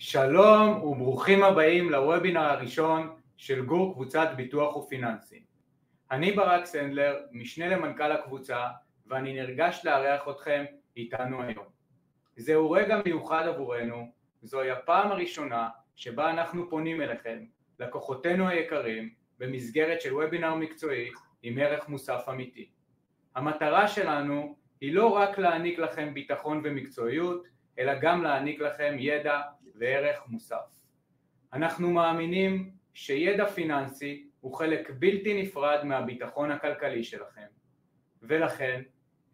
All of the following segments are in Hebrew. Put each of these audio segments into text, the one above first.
שלום וברוכים הבאים לוובינר הראשון של גור קבוצת ביטוח ופיננסים. אני ברק סנדלר, משנה למנכ"ל הקבוצה, ואני נרגש לארח אתכם איתנו היום. זהו רגע מיוחד עבורנו, זוהי הפעם הראשונה שבה אנחנו פונים אליכם, לקוחותינו היקרים, במסגרת של וובינר מקצועי עם ערך מוסף אמיתי. המטרה שלנו היא לא רק להעניק לכם ביטחון ומקצועיות, אלא גם להעניק לכם ידע וערך מוסף. אנחנו מאמינים שידע פיננסי הוא חלק בלתי נפרד מהביטחון הכלכלי שלכם, ולכן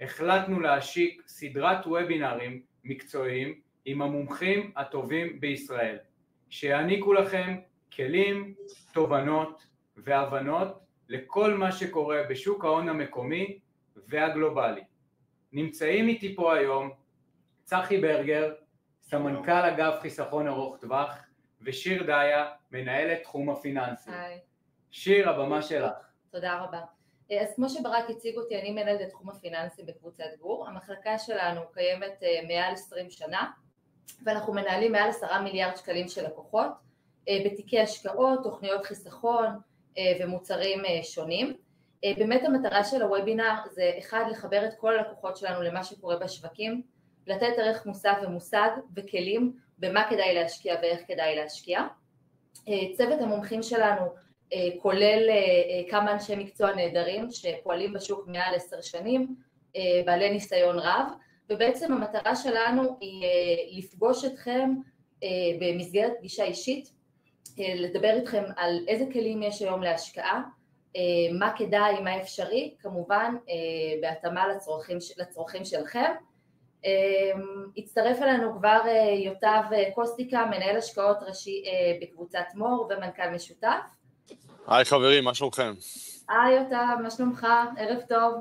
החלטנו להשיק סדרת וובינרים מקצועיים עם המומחים הטובים בישראל, שיעניקו לכם כלים, תובנות והבנות לכל מה שקורה בשוק ההון המקומי והגלובלי. נמצאים איתי פה היום צחי ברגר, סמנכ"ל אגף חיסכון ארוך טווח, ושיר דיה, מנהלת תחום הפיננסי. היי. שיר, הבמה שלך. תודה רבה. אז כמו שברק הציג אותי, אני מנהלת את תחום הפיננסי בקבוצת גור. המחלקה שלנו קיימת מעל 20 שנה, ואנחנו מנהלים מעל 10 מיליארד שקלים של לקוחות, בתיקי השקעות, תוכניות חיסכון ומוצרים שונים. באמת המטרה של הוובינר זה אחד, לחבר את כל הלקוחות שלנו למה שקורה בשווקים, לתת ערך מוסף ומושג וכלים במה כדאי להשקיע ואיך כדאי להשקיע. צוות המומחים שלנו כולל כמה אנשי מקצוע נהדרים שפועלים בשוק מעל 10 שנים, בעלי ניסיון רב, ובעצם המטרה שלנו היא לפגוש אתכם במסגרת פגישה אישית, לדבר איתכם על איזה כלים יש היום להשקעה, מה כדאי, מה אפשרי, כמובן בהתאמה לצרכים שלכם. הצטרף אלינו כבר יוטב קוסטיקה, מנהל השקעות ראשי בקבוצת מור ומנכ"ל משותף. היי חברים, מה שלומכם? היי יוטב, מה שלומך? ערב טוב.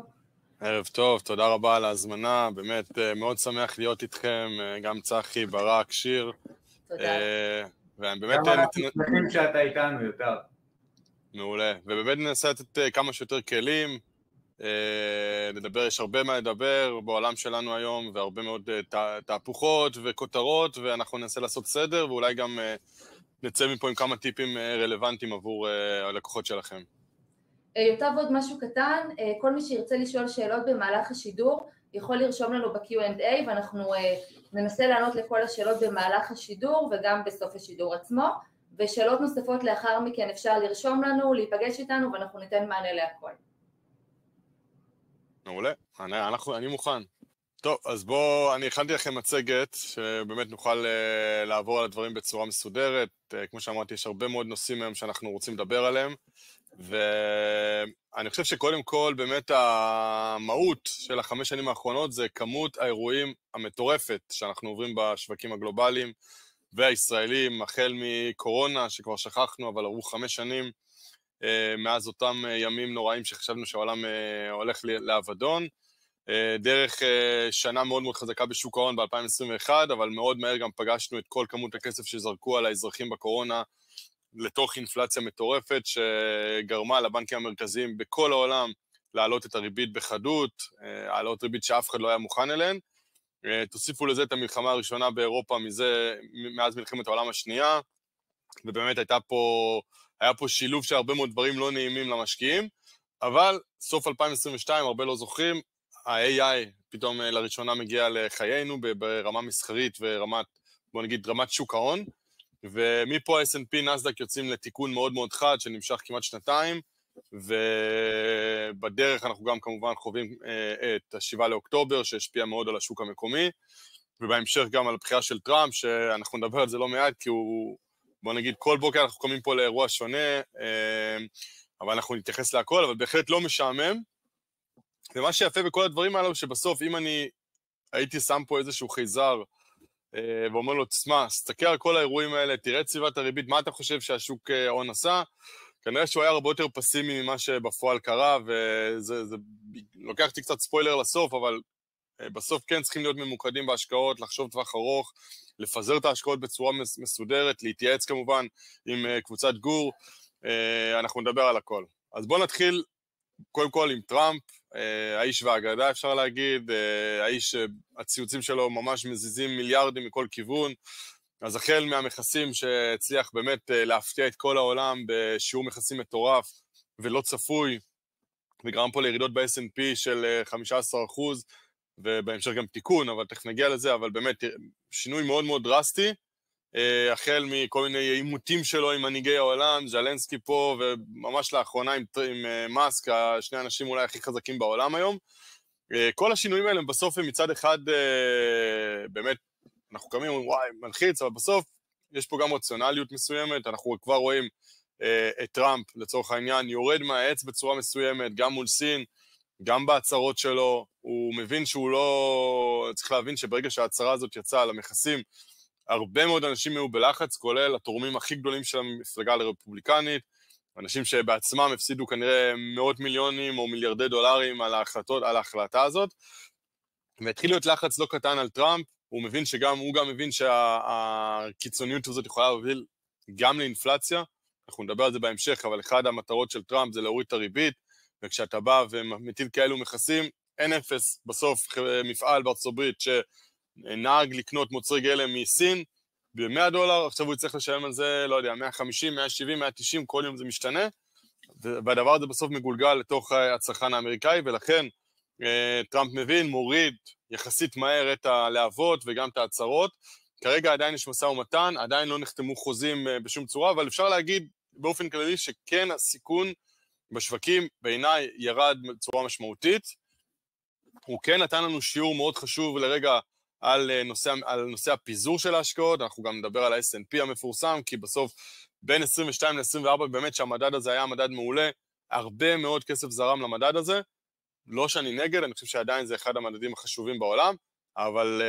ערב טוב, תודה רבה על ההזמנה, באמת מאוד שמח להיות איתכם, גם צחי, ברק, שיר. תודה. ובאמת גם אנחנו שמחים שאתה איתנו, יוטב. מעולה, ובאמת ננסה לתת כמה שיותר כלים, לדבר, יש הרבה מה לדבר בעולם שלנו היום, והרבה מאוד תהפוכות וכותרות, ואנחנו ננסה לעשות סדר, ואולי גם נצא מפה עם כמה טיפים רלוונטיים עבור הלקוחות שלכם. יוטב, עוד משהו קטן, כל מי שירצה לשאול שאלות במהלך השידור, יכול לרשום לנו ב-Q&A, ואנחנו ננסה לענות לכל השאלות במהלך השידור, וגם בסוף השידור עצמו, ושאלות נוספות לאחר מכן אפשר לרשום לנו, להיפגש איתנו, ואנחנו ניתן מענה להכל. מעולה, אני מוכן. טוב, אז בואו, אני הכנתי לכם מצגת, שבאמת נוכל לעבור על הדברים בצורה מסודרת. כמו שאמרתי, יש הרבה מאוד נושאים היום שאנחנו רוצים לדבר עליהם, ואני חושב שקודם כל, באמת המהות של 5 שנים האחרונות זה כמות האירועים המטורפת שאנחנו עוברים בשווקים הגלובליים והישראלים, החל מקורונה, שכבר שכחנו, אבל עברו 5 שנים, מאז אותם ימים נוראים שחשבנו שהעולם הולך לאבדון, דרך שנה מאוד מאוד חזקה בשוק ההון ב-2021, אבל מאוד מהר גם פגשנו את כל כמות הכסף שזרקו על האזרחים בקורונה לתוך אינפלציה מטורפת, שגרמה לבנקים המרכזיים בכל העולם להעלות את הריבית בחדות, העלות ריבית שאף אחד לא היה מוכן אליהן. תוסיפו לזה את המלחמה הראשונה באירופה מאז מלחמת העולם השנייה, ובאמת היה פה שילוב של הרבה מאוד דברים לא נעימים למשקיעים, אבל סוף 2022, הרבה לא זוכרים, ה-AI פתאום לראשונה מגיע לחיינו ברמה מסחרית ורמת, בוא נגיד, רמת שוק ההון, ומפה ה-S&P נסדק יוצאים לתיקון מאוד מאוד חד, שנמשך כמעט 2 ובדרך אנחנו גם כמובן חווים את ה7 לאוקטובר, שהשפיע מאוד על השוק המקומי, ובהמשך גם על הבחירה של טראמפ, שאנחנו נדבר על זה לא מעט, כי הוא, בוא נגיד, כל בוקר אנחנו קמים פה לאירוע שונה, אבל אנחנו נתייחס להכל, אבל בהחלט לא משעמם. ומה שיפה בכל הדברים האלו, שבסוף אם אני הייתי שם פה איזשהו חייזר, ואומר לו, תשמע, תסתכל על כל האירועים האלה, תראה את סביבת הריבית, מה אתה חושב שהשוק ההון עשה? כנראה שהוא היה הרבה יותר פסימי ממה שבפועל קרה, וזה לוקחתי קצת ספוילר לסוף, אבל בסוף כן צריכים להיות ממוקדים בהשקעות, לחשוב טווח ארוך, לפזר את ההשקעות בצורה מסודרת, להתייעץ כמובן עם קבוצת גור, אנחנו נדבר על הכל. אז בואו נתחיל קודם כל עם טראמפ, האיש והאגדה אפשר להגיד, האיש, הציוצים שלו ממש מזיזים מיליארדים מכל כיוון, אז החל מהמכסים שהצליח באמת להפתיע את כל העולם בשיעור מכסים מטורף ולא צפוי, וגרם פה לירידות ב-S&P של 15%, ובהמשך גם תיקון, אבל תכף נגיע לזה, אבל באמת שינוי מאוד מאוד דרסטי, החל מכל מיני עימותים שלו עם מנהיגי העולם, ז'לנסקי פה, וממש לאחרונה עם מאסק, שני האנשים אולי הכי חזקים בעולם היום. כל השינויים האלה בסוף הם מצד אחד, באמת, אנחנו קמים ואומרים, וואי, מלחיץ, אבל בסוף יש פה גם רציונליות מסוימת, אנחנו כבר רואים את טראמפ, לצורך העניין, יורד מהעץ בצורה מסוימת, גם מול סין, גם בהצהרות שלו, הוא מבין שהוא לא... צריך להבין שברגע שההצהרה הזאת יצאה על המכסים, הרבה מאוד אנשים היו בלחץ, כולל התורמים הכי גדולים של המפלגה הרפובליקנית, אנשים שבעצמם הפסידו כנראה מאות מיליונים או מיליארדי דולרים על ההחלטה הזאת, והתחיל להיות לחץ לא קטן על טראמפ, הוא מבין הוא גם מבין שהקיצוניות הזאת יכולה להוביל גם לאינפלציה, אנחנו נדבר על זה בהמשך, אבל אחד המטרות של טראמפ זה להוריד את הריבית, וכשאתה בא ומטיל כאלו מכסים, אין אפס בסוף מפעל בארצות הברית שנהג לקנות מוצרי גלם מסין, ב$100, עכשיו הוא יצטרך לשלם על זה, לא יודע, 150, 170, 190, כל יום זה משתנה, והדבר הזה בסוף מגולגל לתוך הצרכן האמריקאי, ולכן טראמפ מבין, מוריד יחסית מהר את הלהבות וגם את ההצהרות, כרגע עדיין יש משא ומתן, עדיין לא נחתמו חוזים בשום צורה, אבל אפשר להגיד באופן כללי שכן הסיכון בשווקים בעיניי ירד בצורה משמעותית, הוא כן נתן לנו שיעור מאוד חשוב לרגע על נושא הפיזור של ההשקעות, אנחנו גם נדבר על ה-S&P המפורסם, כי בסוף בין 22 ל-24 באמת שהמדד הזה היה מדד מעולה, הרבה מאוד כסף זרם למדד הזה, לא שאני נגד, אני חושב שעדיין זה אחד המדדים החשובים בעולם, אבל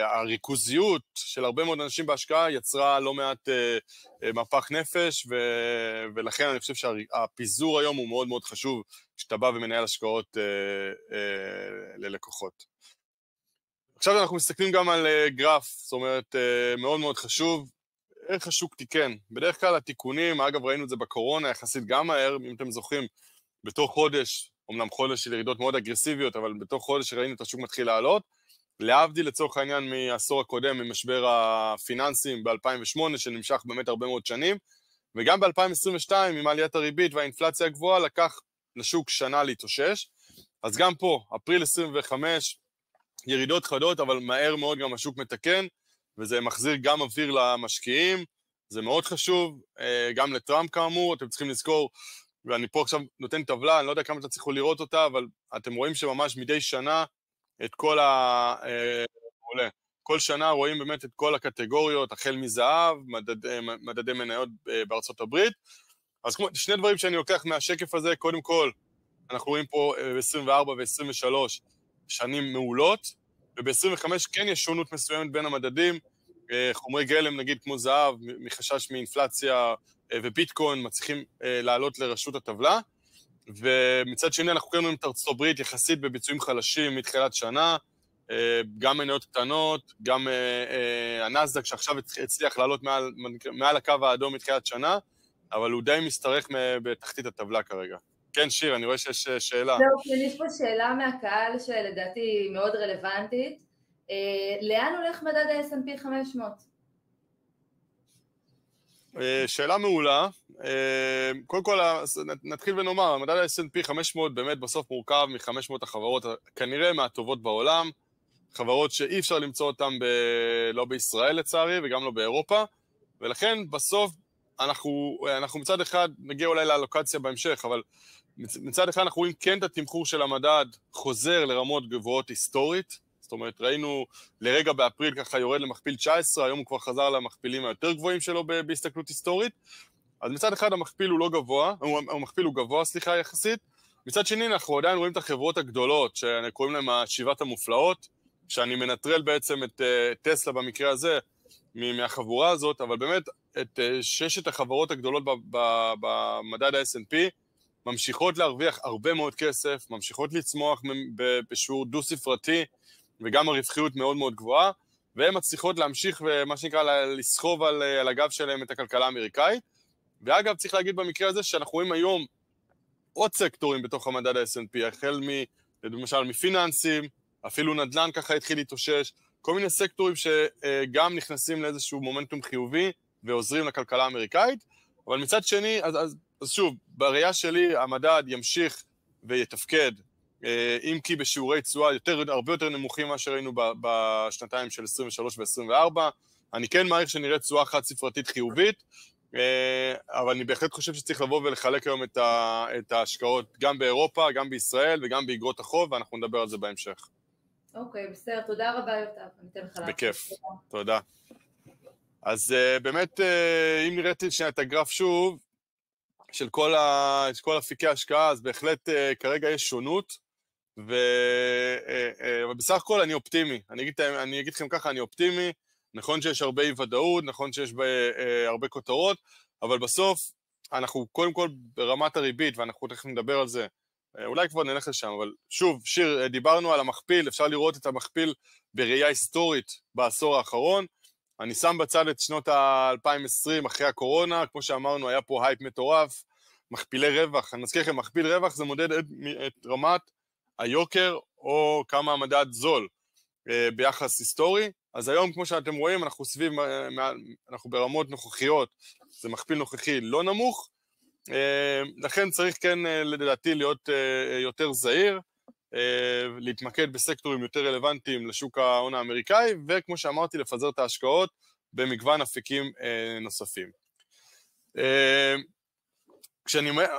הריכוזיות של הרבה מאוד אנשים בהשקעה יצרה לא מעט מהפך נפש, ולכן אני חושב שהפיזור היום הוא מאוד מאוד חשוב, כשאתה בא ומנהל השקעות ללקוחות. עכשיו אנחנו מסתכלים גם על גרף, זאת אומרת, מאוד מאוד חשוב, איך השוק תיקן. בדרך כלל התיקונים, אגב ראינו את זה בקורונה, יחסית גם מהר, אם אתם זוכרים, בתוך חודש, אומנם חודש של ירידות מאוד אגרסיביות, אבל בתוך חודש ראינו את השוק מתחיל לעלות, להבדיל לצורך העניין מהעשור הקודם, ממשבר הפיננסים ב-2008, שנמשך באמת הרבה מאוד שנים, וגם ב-2022, עם עליית הריבית והאינפלציה הגבוהה, לקח לשוק שנה להתאושש, אז גם פה, אפריל 25, ירידות חדות, אבל מהר מאוד גם השוק מתקן, וזה מחזיר גם אוויר למשקיעים, זה מאוד חשוב, גם לטראמפ כאמור, אתם צריכים לזכור, ואני פה עכשיו נותן טבלה, אני לא יודע כמה אתם צריכו לראות אותה, אבל אתם רואים שממש מדי שנה, את כל שנה רואים באמת את כל הקטגוריות, החל מזהב, מדדי מניות בארצות הברית, אז שני דברים שאני לוקח מהשקף הזה, קודם כל, אנחנו רואים פה ב-24 ו-23 שנים מעולות, וב-25 כן יש שונות מסוימת בין המדדים, חומרי גלם נגיד כמו זהב, מחשש מאינפלציה וביטקוין מצליחים לעלות לראשות הטבלה, ומצד שני אנחנו רואים את ארצות הברית יחסית בביצועים חלשים מתחילת שנה, גם מניות קטנות, גם הנסדק שעכשיו הצליח לעלות מעל הקו האדום מתחילת שנה, אבל הוא די מסתרך בתחתית הטבלה כרגע. כן, שיר, אני רואה שיש שאלה. זהו, יש פה שאלה מהקהל שלדעתי מאוד רלוונטית. לאן הולך מדד ה-S&P 500? שאלה מעולה. קודם כל, נתחיל ונאמר, המדד ה-S&P 500 באמת בסוף מורכב מ-500 החברות, כנראה מהטובות בעולם, חברות שאי אפשר למצוא אותן לא בישראל לצערי, וגם לא באירופה, ולכן בסוף אנחנו מצד אחד, נגיע אולי לאלוקציה בהמשך, אבל מצד אחד אנחנו רואים כן את התמחור של המדד חוזר לרמות גבוהות היסטורית, זאת אומרת ראינו לרגע באפריל ככה יורד למכפיל 19, היום הוא כבר חזר למכפילים היותר גבוהים שלו בהסתכלות היסטורית, אז מצד אחד המכפיל הוא לא גבוה, המכפיל הוא גבוה סליחה יחסית, מצד שני אנחנו עדיין רואים את החברות הגדולות שקוראים להם השבעת המופלאות, שאני מנטרל בעצם את טסלה במקרה הזה מהחבורה הזאת, אבל באמת את ששת החברות הגדולות במדד ה-S&P ממשיכות להרוויח הרבה מאוד כסף, ממשיכות לצמוח בשיעור דו-ספרתי, וגם הרווחיות מאוד מאוד גבוהה, והן מצליחות להמשיך ומה שנקרא לסחוב על הגב שלהם את הכלכלה האמריקאית, ואגב צריך להגיד במקרה הזה שאנחנו רואים היום עוד סקטורים בתוך המדד ה-S&P, החל למשל מפיננסים, אפילו נדל"ן ככה התחיל להתאושש, כל מיני סקטורים שגם נכנסים לאיזשהו מומנטום חיובי ועוזרים לכלכלה האמריקאית, אבל מצד שני, אז שוב, בראייה שלי המדד ימשיך ויתפקד, אם כי בשיעורי תשואה הרבה יותר נמוכים מה שראינו בשנתיים של 23 ו-24, אני כן מעריך שנראה תשואה חד ספרתית חיובית, אבל אני בהחלט חושב שצריך לבוא ולחלק היום את ההשקעות גם באירופה, גם בישראל וגם באגרות החוב, ואנחנו נדבר על זה בהמשך. אוקיי, בסדר, תודה רבה יוטב, אני אתן לך להמשיך. בכיף, תודה. אז באמת, אם נראיתי את הגרף שוב, של כל אפיקי ההשקעה, אז בהחלט כרגע יש שונות, ובסך הכל אני אופטימי. אני אגיד לכם ככה, אני אופטימי, נכון שיש הרבה אי ודאות, נכון שיש הרבה כותרות, אבל בסוף אנחנו קודם כל ברמת הריבית, ואנחנו תכף נדבר על זה, אולי כבר נלך לשם, אבל שוב, שיר, דיברנו על המכפיל, אפשר לראות את המכפיל בראייה היסטורית בעשור האחרון, אני שם בצד את שנות ה-2020 אחרי הקורונה, כמו שאמרנו, היה פה הייפ מטורף, מכפילי רווח, אני מזכיר לכם, מכפיל רווח זה מודד את רמת היוקר או כמה המדד זול ביחס היסטורי, אז היום כמו שאתם רואים אנחנו אנחנו ברמות נוכחיות, זה מכפיל נוכחי לא נמוך, לכן צריך כן לדעתי להיות יותר זהיר, להתמקד בסקטורים יותר רלוונטיים לשוק ההון האמריקאי, וכמו שאמרתי לפזר את ההשקעות במגוון אפיקים נוספים.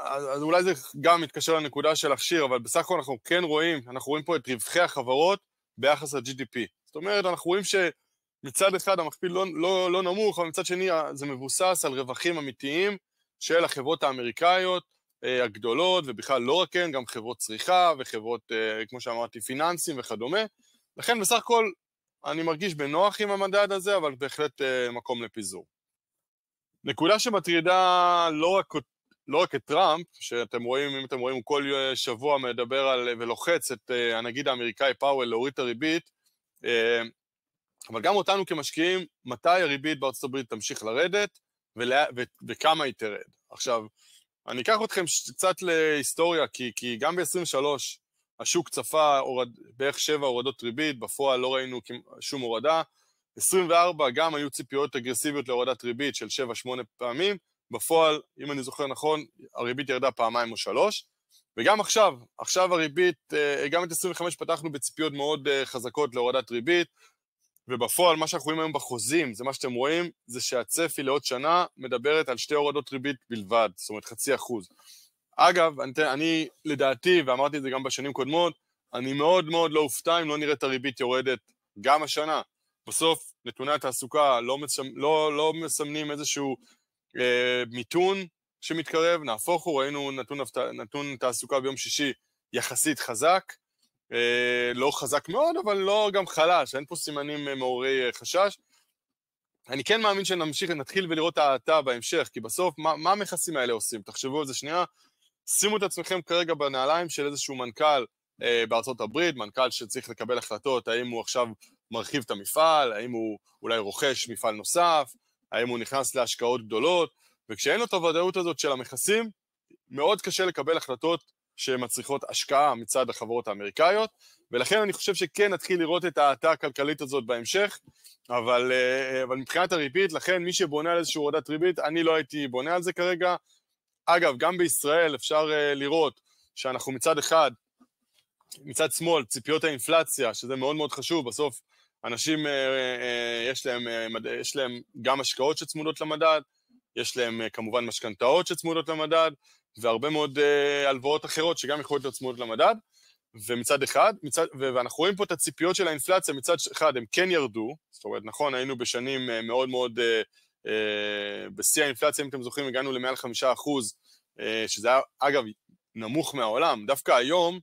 אז אולי זה גם מתקשר לנקודה של השיר, אבל בסך הכל אנחנו כן רואים, אנחנו רואים פה את רווחי החברות ביחס ל-GDP. זאת אומרת, אנחנו רואים שמצד אחד המכפיל לא נמוך, אבל מצד שני זה מבוסס על רווחים אמיתיים של החברות האמריקאיות הגדולות, ובכלל לא רק כן, גם חברות צריכה וחברות, כמו שאמרתי, פיננסים וכדומה. לכן בסך הכל אני מרגיש בנוח עם המדד הזה, אבל בהחלט מקום לפיזור. נקודה שמטרידה לא רק את טראמפ, שאתם רואים, אם אתם רואים, הוא כל שבוע מדבר על ולוחץ את הנגיד האמריקאי פאוול להוריד את הריבית, אבל גם אותנו כמשקיעים, מתי הריבית בארצות הברית תמשיך לרדת, וכמה היא תרד. עכשיו, אני אקח אתכם קצת להיסטוריה, כי גם ב-23 השוק צפה בערך 7 הורדות ריבית, בפועל לא ראינו שום הורדה, 24 גם היו ציפיות אגרסיביות להורדת ריבית של 7-8 פעמים, בפועל, אם אני זוכר נכון, הריבית ירדה פעמיים או 3, וגם עכשיו הריבית, גם את 25 פתחנו בציפיות מאוד חזקות להורדת ריבית, ובפועל מה שאנחנו רואים היום בחוזים, זה מה שאתם רואים, זה שהצפי לעוד שנה מדברת על 2 הורדות ריבית בלבד, זאת אומרת 0.5%. אגב, אני לדעתי, ואמרתי את זה גם בשנים קודמות, אני מאוד מאוד לא אופתע אם לא נראה את הריבית יורדת גם השנה. בסוף נתוני התעסוקה לא מסמנים איזשהו מיתון שמתקרב, נהפוך הוא, ראינו נתון תעסוקה ביום שישי יחסית חזק, לא חזק מאוד, אבל לא גם חלש, אין פה סימנים מעוררי חשש. אני כן מאמין נתחיל ולראות האטה בהמשך, כי בסוף, מה המכסים האלה עושים? תחשבו על זה שנייה, שימו את עצמכם כרגע בנעליים של איזשהו מנכ"ל בארצות הברית, מנכ"ל שצריך לקבל החלטות, האם הוא עכשיו מרחיב את המפעל, האם הוא אולי רוכש מפעל נוסף, האם הוא נכנס להשקעות גדולות, וכשאין לו את הוודאות הזאת של המכסים, מאוד קשה לקבל החלטות שמצריכות השקעה מצד החברות האמריקאיות, ולכן אני חושב שכן נתחיל לראות את ההאטה הכלכלית הזאת בהמשך, אבל מבחינת הריבית, לכן מי שבונה על איזושהי הורדת ריבית, אני לא הייתי בונה על זה כרגע. אגב, גם בישראל אפשר לראות שאנחנו מצד אחד, מצד שמאל, ציפיות האינפלציה, שזה מאוד מאוד חשוב, בסוף אנשים יש להם גם השקעות שצמודות למדד, יש להם כמובן משכנתאות שצמודות למדד, והרבה מאוד הלוואות אחרות שגם יכולות להיות צמודות למדד, ומצד אחד, ואנחנו רואים פה את הציפיות של האינפלציה, מצד אחד הם כן ירדו, זאת אומרת, נכון, היינו בשנים מאוד מאוד, בשיא האינפלציה, אם אתם זוכרים, הגענו למעל 5%, שזה היה, אגב, נמוך מהעולם. דווקא היום,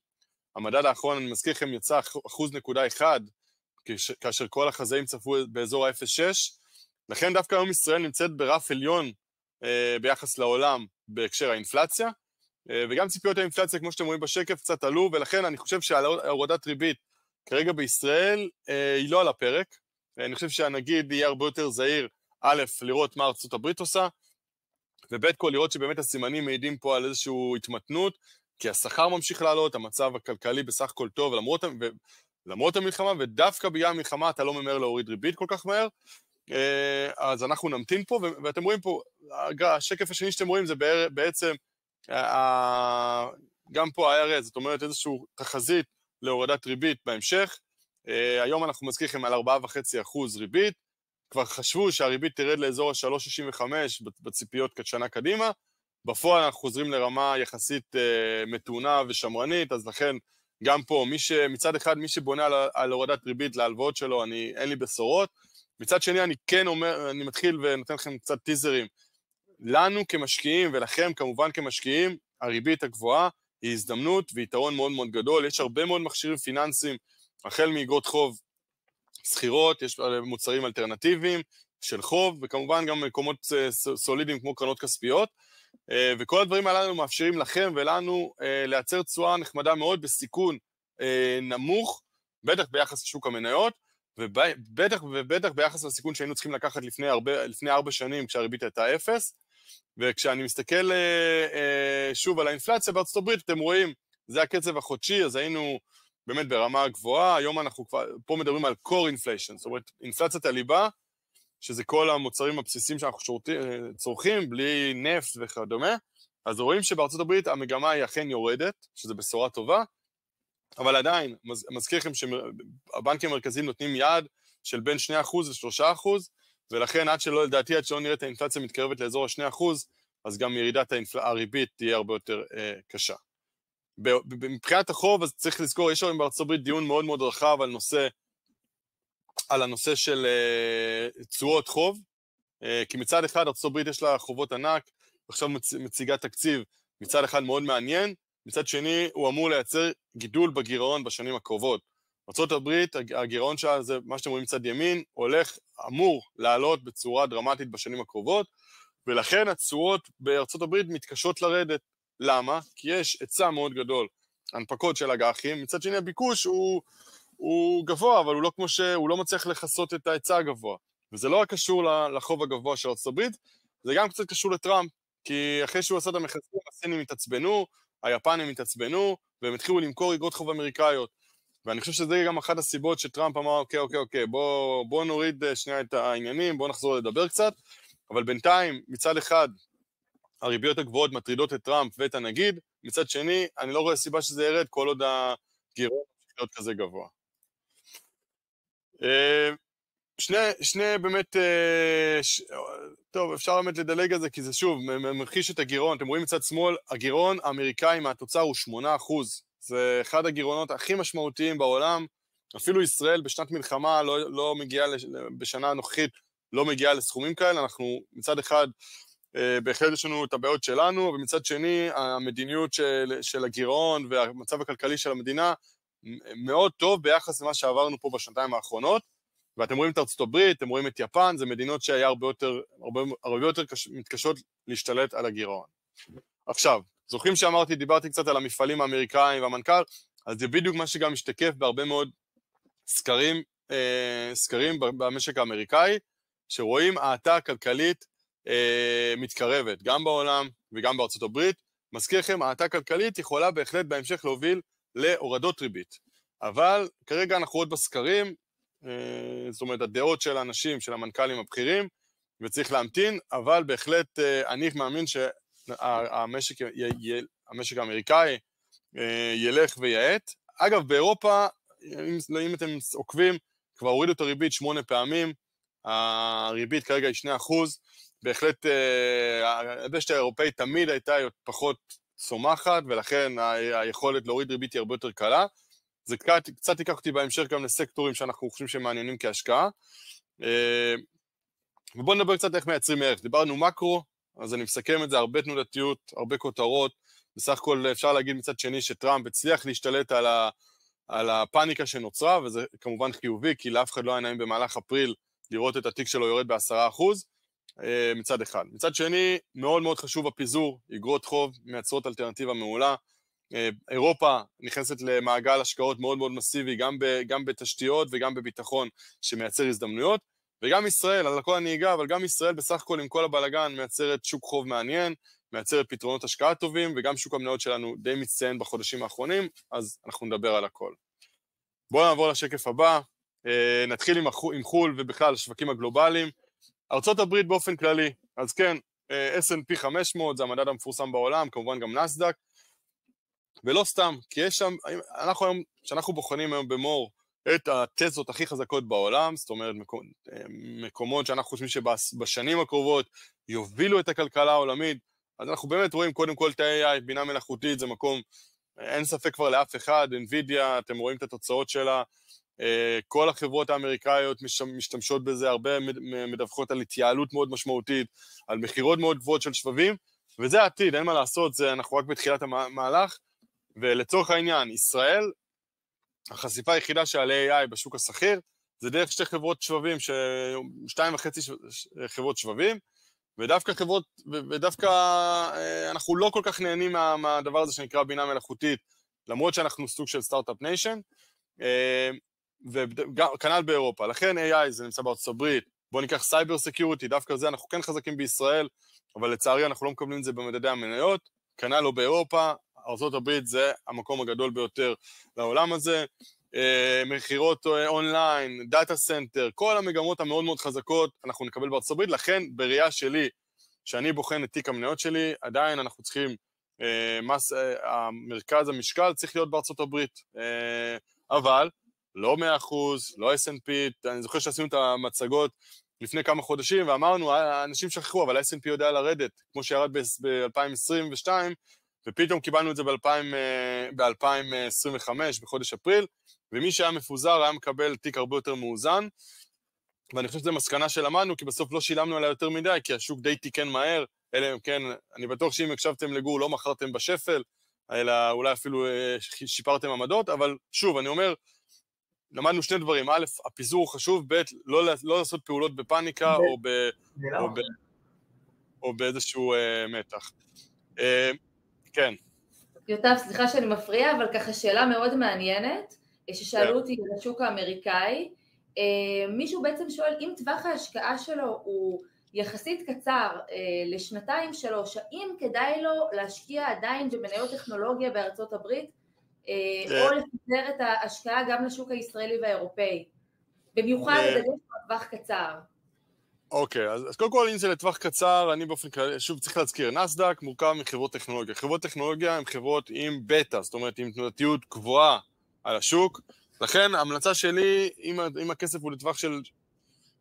המדד האחרון, אני מזכיר לכם, יצא 1.1%, כאשר כל החזאים צפו באזור ה-0.6, לכן דווקא היום ישראל נמצאת ברף עליון ביחס לעולם בהקשר האינפלציה, וגם ציפיות האינפלציה, כמו שאתם רואים בשקף, קצת עלו, ולכן אני חושב שההורדת ריבית כרגע בישראל היא לא על הפרק. אני חושב שהנגיד יהיה הרבה יותר זהיר, א', לראות מה ארצות הברית עושה, וב' כל לראות שבאמת הסימנים מעידים פה על איזושהי התמתנות, כי השכר ממשיך לעלות, המצב הכלכלי בסך הכל טוב, למרות המלחמה, ודווקא בגלל המלחמה אתה לא ממהר להוריד ריבית כל כך מהר, אז אנחנו נמתין פה, ואתם רואים פה, השקף השני שאתם רואים זה בעצם, גם פה ה-IRS, זאת אומרת איזשהו תחזית להורדת ריבית בהמשך, היום אנחנו מזכירים על 4.5% ריבית, כבר חשבו שהריבית תרד לאזור ה-3.65 בציפיות כשנה קדימה, בפועל אנחנו חוזרים לרמה יחסית מתונה ושמרנית, אז לכן גם פה, מצד אחד מי שבונה על הורדת ריבית להלוואות שלו, אין לי בשורות, מצד שני אני כן אומר, אני מתחיל ונותן לכם קצת טיזרים, לנו כמשקיעים ולכם כמובן כמשקיעים, הריבית הגבוהה היא הזדמנות ויתרון מאוד מאוד גדול, יש הרבה מאוד מכשירים פיננסיים, החל מאגרות חוב סחירות, יש מוצרים אלטרנטיביים של חוב, וכמובן גם מקומות סולידיים כמו קרנות כספיות, וכל הדברים הללו מאפשרים לכם ולנו לייצר תשואה נחמדה מאוד בסיכון נמוך, בטח ביחס לשוק המניות, ובטח ביחס לסיכון שהיינו צריכים לקחת לפני 4 שנים כשהריבית הייתה 0, וכשאני מסתכל שוב על האינפלציה בארצות הברית, אתם רואים, זה הקצב החודשי, אז היינו באמת ברמה גבוהה, היום אנחנו כבר, פה מדברים על core inflation, זאת אומרת, אינפלציית הליבה, שזה כל המוצרים הבסיסיים שאנחנו צורכים, בלי נפט וכדומה, אז רואים שבארצות הברית המגמה היא אכן יורדת, שזה בשורה טובה, אבל עדיין, מזכיר לכם שהבנקים המרכזיים נותנים יעד של בין 2% ל-3%, ולכן עד שלא נראה את האינפלציה מתקרבת לאזור ה-2%, אז גם ירידת הריבית תהיה הרבה יותר קשה. מבחינת החוב, אז צריך לזכור, יש היום בארצות הברית דיון מאוד מאוד רחב על הנושא של תשואות חוב, כי מצד אחד ארצות הברית יש לה חובות ענק, עכשיו מציגה תקציב מצד אחד מאוד מעניין, מצד שני הוא אמור לייצר גידול בגירעון בשנים הקרובות. ארצות הברית, הגירעון שלה, זה מה שאתם רואים מצד ימין, אמור לעלות בצורה דרמטית בשנים הקרובות, ולכן התשואות בארצות הברית מתקשות לרדת. למה? כי יש היצע מאוד גדול, הנפקות של אג"חים, מצד שני הביקוש הוא גבוה, אבל הוא לא מצליח לחסות את ההיצע הגבוה. וזה לא רק קשור לחוב הגבוה של ארצות הברית, זה גם קצת קשור לטראמפ, כי אחרי שהוא עשה את המכסים, הסינים התעצבנו, היפנים התעצבנו, והם התחילו למכור אגרות חוב אמריקאיות. ואני חושב שזה גם אחת הסיבות שטראמפ אמר, אוקיי, בוא נוריד שנייה את העניינים, בוא נחזור לדבר קצת, אבל בינתיים, מצד אחד, הריביות הגבוהות מטרידות את טראמפ ואת הנגיד, מצד שני, אני לא רואה סיבה שזה ירד, כל עוד הגירעון להיות כזה גבוה. שני באמת, טוב, אפשר באמת לדלג על זה, כי זה שוב, ממחיש את הגירעון, אתם רואים מצד שמאל, הגירעון האמריקאי מהתוצר הוא 8%, זה אחד הגירעונות הכי משמעותיים בעולם, אפילו ישראל בשנת מלחמה לא מגיעה, בשנה הנוכחית לא מגיעה לסכומים כאלה, אנחנו מצד אחד, בהחלט יש לנו את הבעיות שלנו, ומצד שני, המדיניות של הגירעון והמצב הכלכלי של המדינה, מאוד טוב ביחס למה שעברנו פה בשנתיים האחרונות, ואתם רואים את ארצות הברית, אתם רואים את יפן, זה מדינות שהיה הרבה יותר מתקשות להשתלט על הגירעון. עכשיו, זוכרים דיברתי קצת על המפעלים האמריקאים והמנכ"ל, אז זה בדיוק מה שגם משתקף בהרבה מאוד סקרים במשק האמריקאי, שרואים האטה כלכלית מתקרבת, גם בעולם וגם בארצות הברית. מזכיר לכם, האטה כלכלית יכולה בהחלט בהמשך להוביל להורדות ריבית. אבל כרגע אנחנו עוד בסקרים, זאת אומרת, הדעות של האנשים, של המנכ"לים הבכירים, וצריך להמתין, אבל בהחלט אני מאמין שהמשק האמריקאי ילך ויעט. אגב, באירופה, אם אתם עוקבים, כבר הורידו את הריבית 8 פעמים, הריבית כרגע היא 2%, בהחלט היבשת האירופאית תמיד הייתה פחות צומחת, ולכן היכולת להוריד ריבית היא הרבה יותר קלה. זה קצת ייקח אותי בהמשך גם לסקטורים שאנחנו חושבים שמעניינים כהשקעה. ובואו נדבר קצת איך מייצרים ערך. דיברנו מקרו, אז אני מסכם את זה, הרבה תנודתיות, הרבה כותרות. בסך הכל אפשר להגיד מצד שני שטראמפ הצליח להשתלט על הפאניקה שנוצרה, וזה כמובן חיובי, כי לאף אחד לא היה נעים במהלך אפריל לראות את התיק שלו יורד ב10%, מצד אחד. מצד שני, מאוד מאוד חשוב הפיזור, אגרות חוב, מייצרות אלטרנטיבה מעולה. אירופה נכנסת למעגל השקעות מאוד מאוד מסיבי, גם בתשתיות וגם בביטחון שמייצר הזדמנויות, וגם ישראל, על הכל אני אגע, אבל גם ישראל בסך הכל עם כל הבלגן מייצרת שוק חוב מעניין, מייצרת פתרונות השקעה טובים, וגם שוק המניות שלנו די מצטיין בחודשים האחרונים, אז אנחנו נדבר על הכל. בואו נעבור לשקף הבא, נתחיל עם חול ובכלל השווקים הגלובליים. ארצות הברית באופן כללי, אז כן, S&P 500 זה המדד המפורסם בעולם, כמובן גם נסדק, ולא סתם, כי יש שם, כשאנחנו בוחנים היום במור את התזות הכי חזקות בעולם, זאת אומרת מקומות שאנחנו חושבים שבשנים הקרובות יובילו את הכלכלה העולמית, אז אנחנו באמת רואים קודם כל את ה-AI, בינה מלאכותית, זה מקום, אין ספק כבר לאף אחד, NVIDIA, אתם רואים את התוצאות שלה, כל החברות האמריקאיות משתמשות בזה, הרבה מדווחות על התייעלות מאוד משמעותית, על מחירות מאוד גבוהות של שבבים, וזה העתיד, אין מה לעשות, אנחנו רק בתחילת המהלך, ולצורך העניין, ישראל, החשיפה היחידה שעל AI בשוק הסחיר, זה דרך שתי חברות שבבים, 2.5 חברות שבבים, ודווקא אנחנו לא כל כך נהנים מהדבר הזה שנקרא בינה מלאכותית, למרות שאנחנו סוג של סטארט-אפ ניישן, וכנ"ל באירופה. לכן AI זה נמצא בארצות הברית, בואו ניקח סייבר סקיוריטי, דווקא זה אנחנו כן חזקים בישראל, אבל לצערי אנחנו לא מקבלים את זה במדדי המניות, כנ"ל לא באירופה, ארצות הברית זה המקום הגדול ביותר לעולם הזה, מחירות אונליין, דאטה סנטר, כל המגמות המאוד מאוד חזקות אנחנו נקבל בארצות הברית, לכן בראייה שלי, שאני בוחן את תיק המניות שלי, עדיין אנחנו צריכים, המרכז המשקל צריך להיות בארצות הברית, אבל לא 100%, לא S&P, אני זוכר שעשינו את המצגות לפני כמה חודשים, ואמרנו, האנשים שכחו, אבל ה-S&P יודע לרדת, כמו שירד ב-2022, ופתאום קיבלנו את זה ב-2025, בחודש אפריל, ומי שהיה מפוזר היה מקבל תיק הרבה יותר מאוזן, ואני חושב שזו מסקנה שלמדנו, כי בסוף לא שילמנו עליה יותר מדי, כי השוק די תיקן מהר, אלא כן, אני בטוח שאם הקשבתם לגור, לא מכרתם בשפל, אלא אולי אפילו שיפרתם עמדות, אבל שוב, אני אומר, למדנו שני דברים, א', הפיזור הוא חשוב, ב', לא לעשות פעולות בפאניקה, או באיזשהו מתח. כן. יוטב, סליחה שאני מפריעה, אבל ככה שאלה מאוד מעניינת, ששאלו אותי על השוק האמריקאי, מישהו בעצם שואל, אם טווח ההשקעה שלו הוא יחסית קצר, לשנתיים שלוש, האם כדאי לו להשקיע עדיין במניות טכנולוגיה בארצות הברית, או לפזר את ההשקעה גם לשוק הישראלי והאירופאי, במיוחד לדגש בטווח קצר. אוקיי, אז קודם כל, אם זה לטווח קצר, אני באופן כללי, שוב צריך להזכיר, נסדק מורכב מחברות טכנולוגיה. חברות טכנולוגיה הן חברות עם בטא, זאת אומרת, עם תנודתיות גבוהה על השוק. לכן, ההמלצה שלי, אם הכסף הוא לטווח של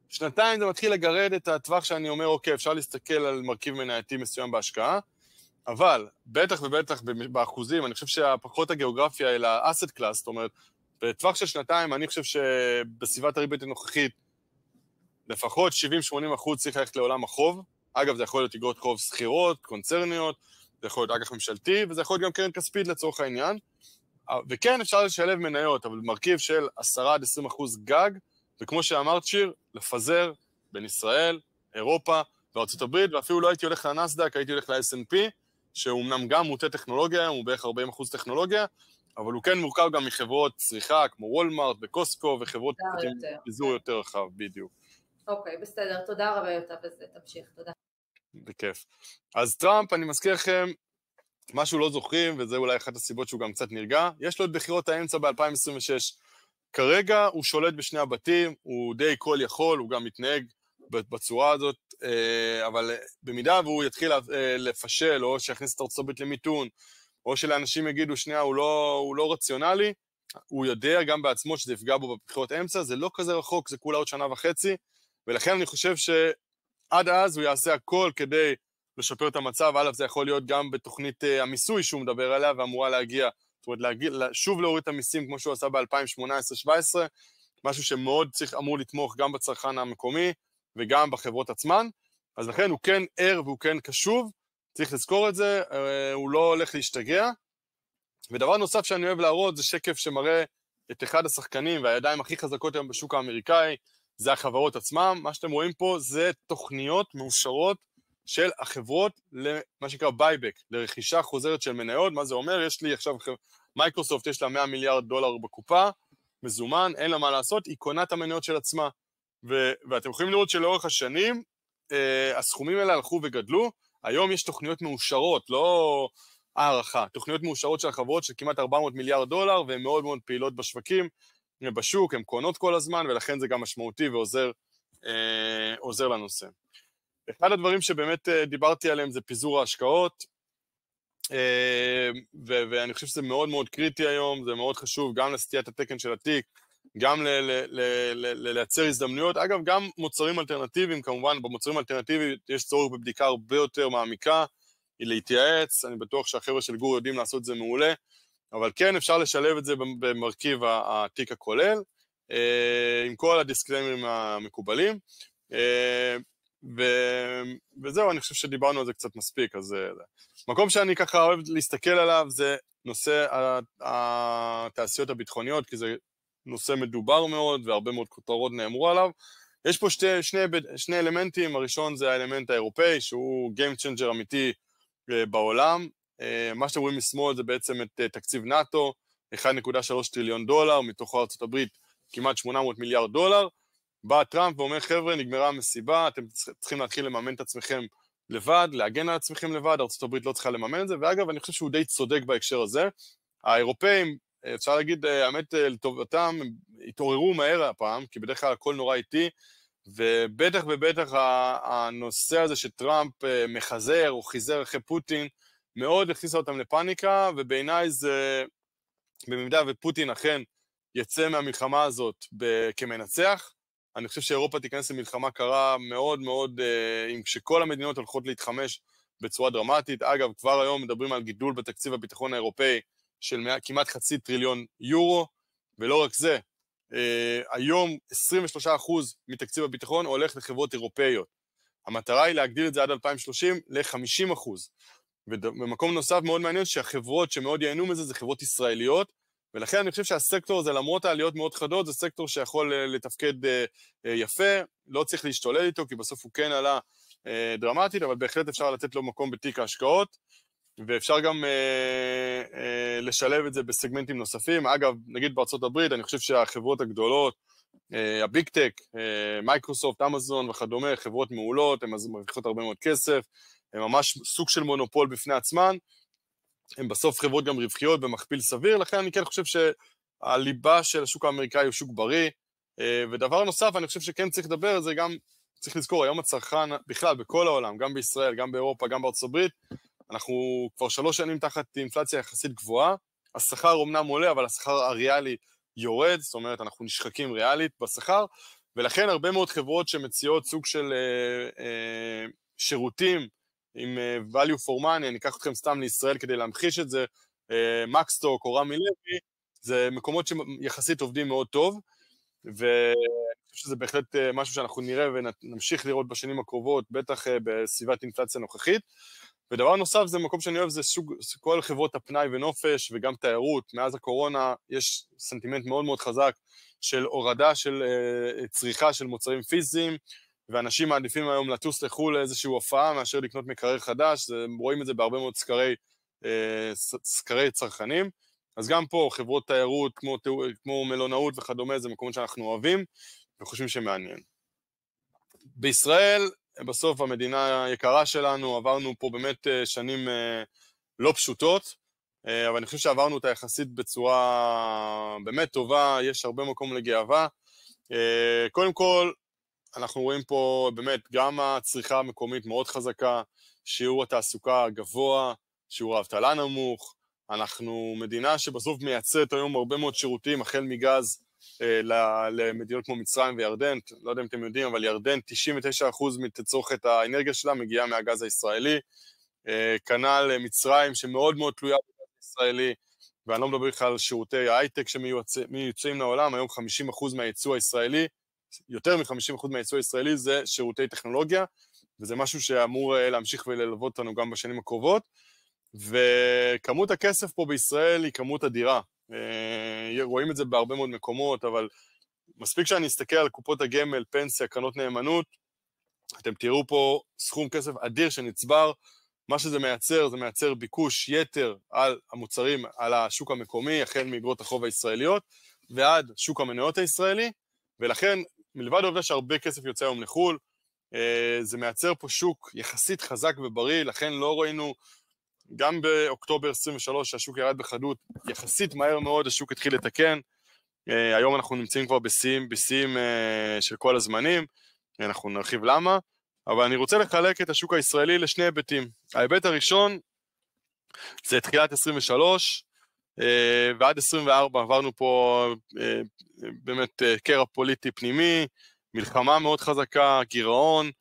שנתיים, זה מתחיל לגרד את הטווח שאני אומר, אוקיי, אפשר להסתכל על מרכיב מנייתי מסוים בהשקעה, אבל בטח ובטח באחוזים, אני חושב שהפחות הגיאוגרפיה אלא אסט קלאס, זאת אומרת, בטווח של שנתיים, אני חושב שבסביבת הריבית הנוכחית, לפחות 70-80% צריך ללכת לעולם החוב. אגב, זה יכול להיות אגרות חוב סחירות, קונצרניות, זה יכול להיות אג"ח ממשלתי, וזה יכול להיות גם קרן כספית לצורך העניין. וכן, אפשר לשלב מניות, אבל מרכיב של 10-20% גג, וכמו שאמרת שיר, לפזר בין ישראל, אירופה וארצות הברית, ואפילו לא הייתי הולך לנסדק, הייתי הולך ל-S&P, שהוא אמנם גם מוטה טכנולוגיה, הוא בערך 40% טכנולוגיה, אבל הוא כן מורכב גם מחברות צריכה, כמו וולמארט וקוסקו, וחברות פיזור יותר רחב, בדיוק. אוקיי, בסדר, תודה רבה יוטב, אז תמשיך, תודה. בכיף. אז טראמפ, אני מזכיר לכם, משהו לא זוכרים, וזה אולי אחת הסיבות שהוא גם קצת נרגע, יש לו את בחירות האמצע ב-2026. כרגע הוא שולט בשני הבתים, הוא די כל יכול, הוא גם מתנהג בצורה הזאת, אבל במידה והוא יתחיל לפשל, או שיכניס את ארצות הברית למיתון, או שלאנשים יגידו, שנייה, הוא לא רציונלי, הוא יודע גם בעצמו שזה יפגע בו בבחירות האמצע, זה לא כזה רחוק, זה כולה עוד 1.5 שנה, ולכן אני חושב שעד אז הוא יעשה הכל כדי לשפר את המצב, א', זה יכול להיות גם בתוכנית המיסוי שהוא מדבר עליה, ואמורה להגיע, זאת אומרת, שוב להוריד את המיסים כמו שהוא עשה ב-2018-2017, משהו שמאוד אמור לתמוך גם בצרכן המקומי, וגם בחברות עצמן, אז לכן הוא כן ער והוא כן קשוב, צריך לזכור את זה, הוא לא הולך להשתגע, ודבר נוסף שאני אוהב להראות, זה שקף שמראה את אחד השחקנים, והידיים הכי חזקות היום בשוק האמריקאי, זה החברות עצמם, מה שאתם רואים פה זה תוכניות מאושרות של החברות למה שנקרא בייבק, לרכישה חוזרת של מניות, מה זה אומר? יש לי עכשיו, מייקרוסופט יש לה $100 מיליארד בקופה, מזומן, אין לה מה לעשות, היא קונה את המניות של עצמה, ואתם יכולים לראות שלאורך השנים, הסכומים האלה הלכו וגדלו, היום יש תוכניות מאושרות, לא הערכה, תוכניות מאושרות של החברות של כמעט $400 מיליארד, והן מאוד מאוד פעילות בשווקים, בשוק, הן קונות כל הזמן, ולכן זה גם משמעותי ועוזר לנושא. אחד הדברים שבאמת דיברתי עליהם זה פיזור ההשקעות, ואני חושב שזה מאוד מאוד קריטי היום, זה מאוד חשוב גם לסטיית התקן של התיק, גם לייצר הזדמנויות, אגב גם מוצרים אלטרנטיביים, כמובן במוצרים אלטרנטיביים יש צורך בבדיקה הרבה יותר מעמיקה, היא להתייעץ, אני בטוח שהחבר'ה של גור יודעים לעשות את זה מעולה, אבל כן אפשר לשלב את זה במרכיב התיק הכולל, עם כל הדיסקליימרים המקובלים, וזהו, אני חושב שדיברנו על זה קצת מספיק, אז מקום שאני ככה אוהב להסתכל עליו זה נושא התעשיות הביטחוניות, כי זה נושא מדובר מאוד והרבה מאוד כותרות נאמרו עליו. יש פה שני אלמנטים, הראשון זה האלמנט האירופאי, שהוא Game Changer אמיתי בעולם, מה שאתם רואים משמאל זה בעצם את תקציב נאטו, 1.3 טריליון דולר, מתוך ארצות הברית כמעט 800 מיליארד דולר, בא טראמפ ואומר, חבר'ה, נגמרה המסיבה, אתם צריכים להתחיל לממן את עצמכם לבד, להגן על עצמכם לבד, ארצות הברית לא צריכה לממן את זה, ואגב, אני חושב שהוא די צודק בהקשר הזה. האירופאים, אפשר להגיד, האמת, לטובתם, התעוררו מהר הפעם, כי בדרך כלל הכל נורא איטי, ובטח הנושא הזה שטראמפ מחזר או חיזר אחרי פוטין, מאוד הכניסה אותם לפאניקה, ובעיניי זה, במידה ופוטין אכן יצא מהמלחמה הזאת כמנצח, אני חושב שאירופה תיכנס למלחמה קרה מאוד מאוד, כשכל המדינות הולכות להתחמש בצורה דרמטית. אגב, כבר היום מדברים על גידול בתקציב הביטחון האירופאי של כמעט 0.5 טריליון יורו, ולא רק זה, היום 23% מתקציב הביטחון הולך לחברות אירופאיות. המטרה היא להגדיל את זה עד 2030 ל-50%. ובמקום נוסף מאוד מעניין שהחברות שמאוד ייהנו מזה זה חברות ישראליות, ולכן אני חושב שהסקטור הזה, למרות העליות מאוד חדות, זה סקטור שיכול לתפקד יפה, לא צריך להשתולל איתו, כי בסוף הוא כן עלה דרמטית, אבל בהחלט אפשר לתת לו מקום בתיק ההשקעות, ואפשר גם לשלב את זה בסגמנטים נוספים. אגב, נגיד בארצות הברית, אני חושב שהחברות הגדולות, הביג טק, מייקרוסופט, אמזון וכדומה, חברות מעולות, הן מרוויחות הרבה מאוד כסף, הן ממש סוג של מונופול בפני עצמן, הן בסוף חברות גם רווחיות במכפיל סביר, לכן אני כן חושב שהליבה של השוק האמריקאי הוא שוק בריא, ודבר נוסף, אני חושב שכן צריך לדבר על זה, גם צריך לזכור, היום הצרכן בכלל בכל העולם, גם בישראל, גם באירופה, גם בארצות הברית, אנחנו כבר 3 שנים תחת אינפלציה יחסית גבוהה, השכר אומנם עולה, אבל השכר הריאלי יורד, זאת אומרת, אנחנו נשחקים ריאלית בשכר, ולכן הרבה מאוד חברות שמציעות סוג של שירותים, עם value for money, אני אקח אתכם סתם לישראל כדי להמחיש את זה, מקסטוק או רמי לוי, זה מקומות שיחסית עובדים מאוד טוב, ואני חושב שזה בהחלט משהו שאנחנו נראה ונמשיך לראות בשנים הקרובות, בטח בסביבת אינפלציה נוכחית, ודבר נוסף זה מקום שאני אוהב, זה כל חברות הפנאי ונופש וגם תיירות, מאז הקורונה יש סנטימנט מאוד מאוד חזק של הורדה של צריכה של מוצרים פיזיים, ואנשים מעדיפים היום לטוס לחו"ל לאיזושהי הופעה מאשר לקנות מקרר חדש, רואים את זה בהרבה מאוד סקרי צרכנים, אז גם פה חברות תיירות כמו מלונאות וכדומה, זה מקומות שאנחנו אוהבים וחושבים שמעניין. בישראל, בסוף המדינה היקרה שלנו, עברנו פה באמת שנים לא פשוטות, אבל אני חושב שעברנו אותה יחסית בצורה באמת טובה, יש הרבה מקום לגאווה. קודם כל, אנחנו רואים פה באמת גם הצריכה המקומית מאוד חזקה, שיעור התעסוקה גבוה, שיעור האבטלה נמוך, אנחנו מדינה שבסוף מייצאת היום הרבה מאוד שירותים, החל מגז למדינות כמו מצרים וירדן, לא יודע אם אתם יודעים, אבל ירדן 99% מתצרוכת האנרגיה שלה מגיעה מהגז הישראלי, כנ"ל מצרים שמאוד מאוד תלויה בגז הישראלי, ואני לא מדבר בכלל על שירותי ההייטק שמיוצאים לעולם, היום 50% מהייצוא הישראלי, יותר מ-50% מהייצוא הישראלי זה שירותי טכנולוגיה, וזה משהו שאמור להמשיך וללוות אותנו גם בשנים הקרובות, וכמות הכסף פה בישראל היא כמות אדירה, רואים את זה בהרבה מאוד מקומות, אבל מספיק שאני אסתכל על קופות הגמל, פנסיה, קרנות נאמנות, אתם תראו פה סכום כסף אדיר שנצבר, מה שזה מייצר, זה מייצר ביקוש יתר על המוצרים, על השוק המקומי, החל מאגרות החוב הישראליות, ועד שוק המניות הישראלי, ולכן, מלבד העובדה שהרבה כסף יוצא היום לחול, זה מייצר פה שוק יחסית חזק ובריא, לכן לא ראינו, גם באוקטובר 23, שהשוק ירד בחדות, יחסית מהר מאוד השוק התחיל לתקן, היום אנחנו נמצאים כבר בשיאים של כל הזמנים, אנחנו נרחיב למה, אבל אני רוצה לחלק את השוק הישראלי לשני היבטים. ההיבט הראשון זה תחילת 23, ועד 24 עברנו פה באמת קרע פוליטי פנימי, מלחמה מאוד חזקה, גירעון,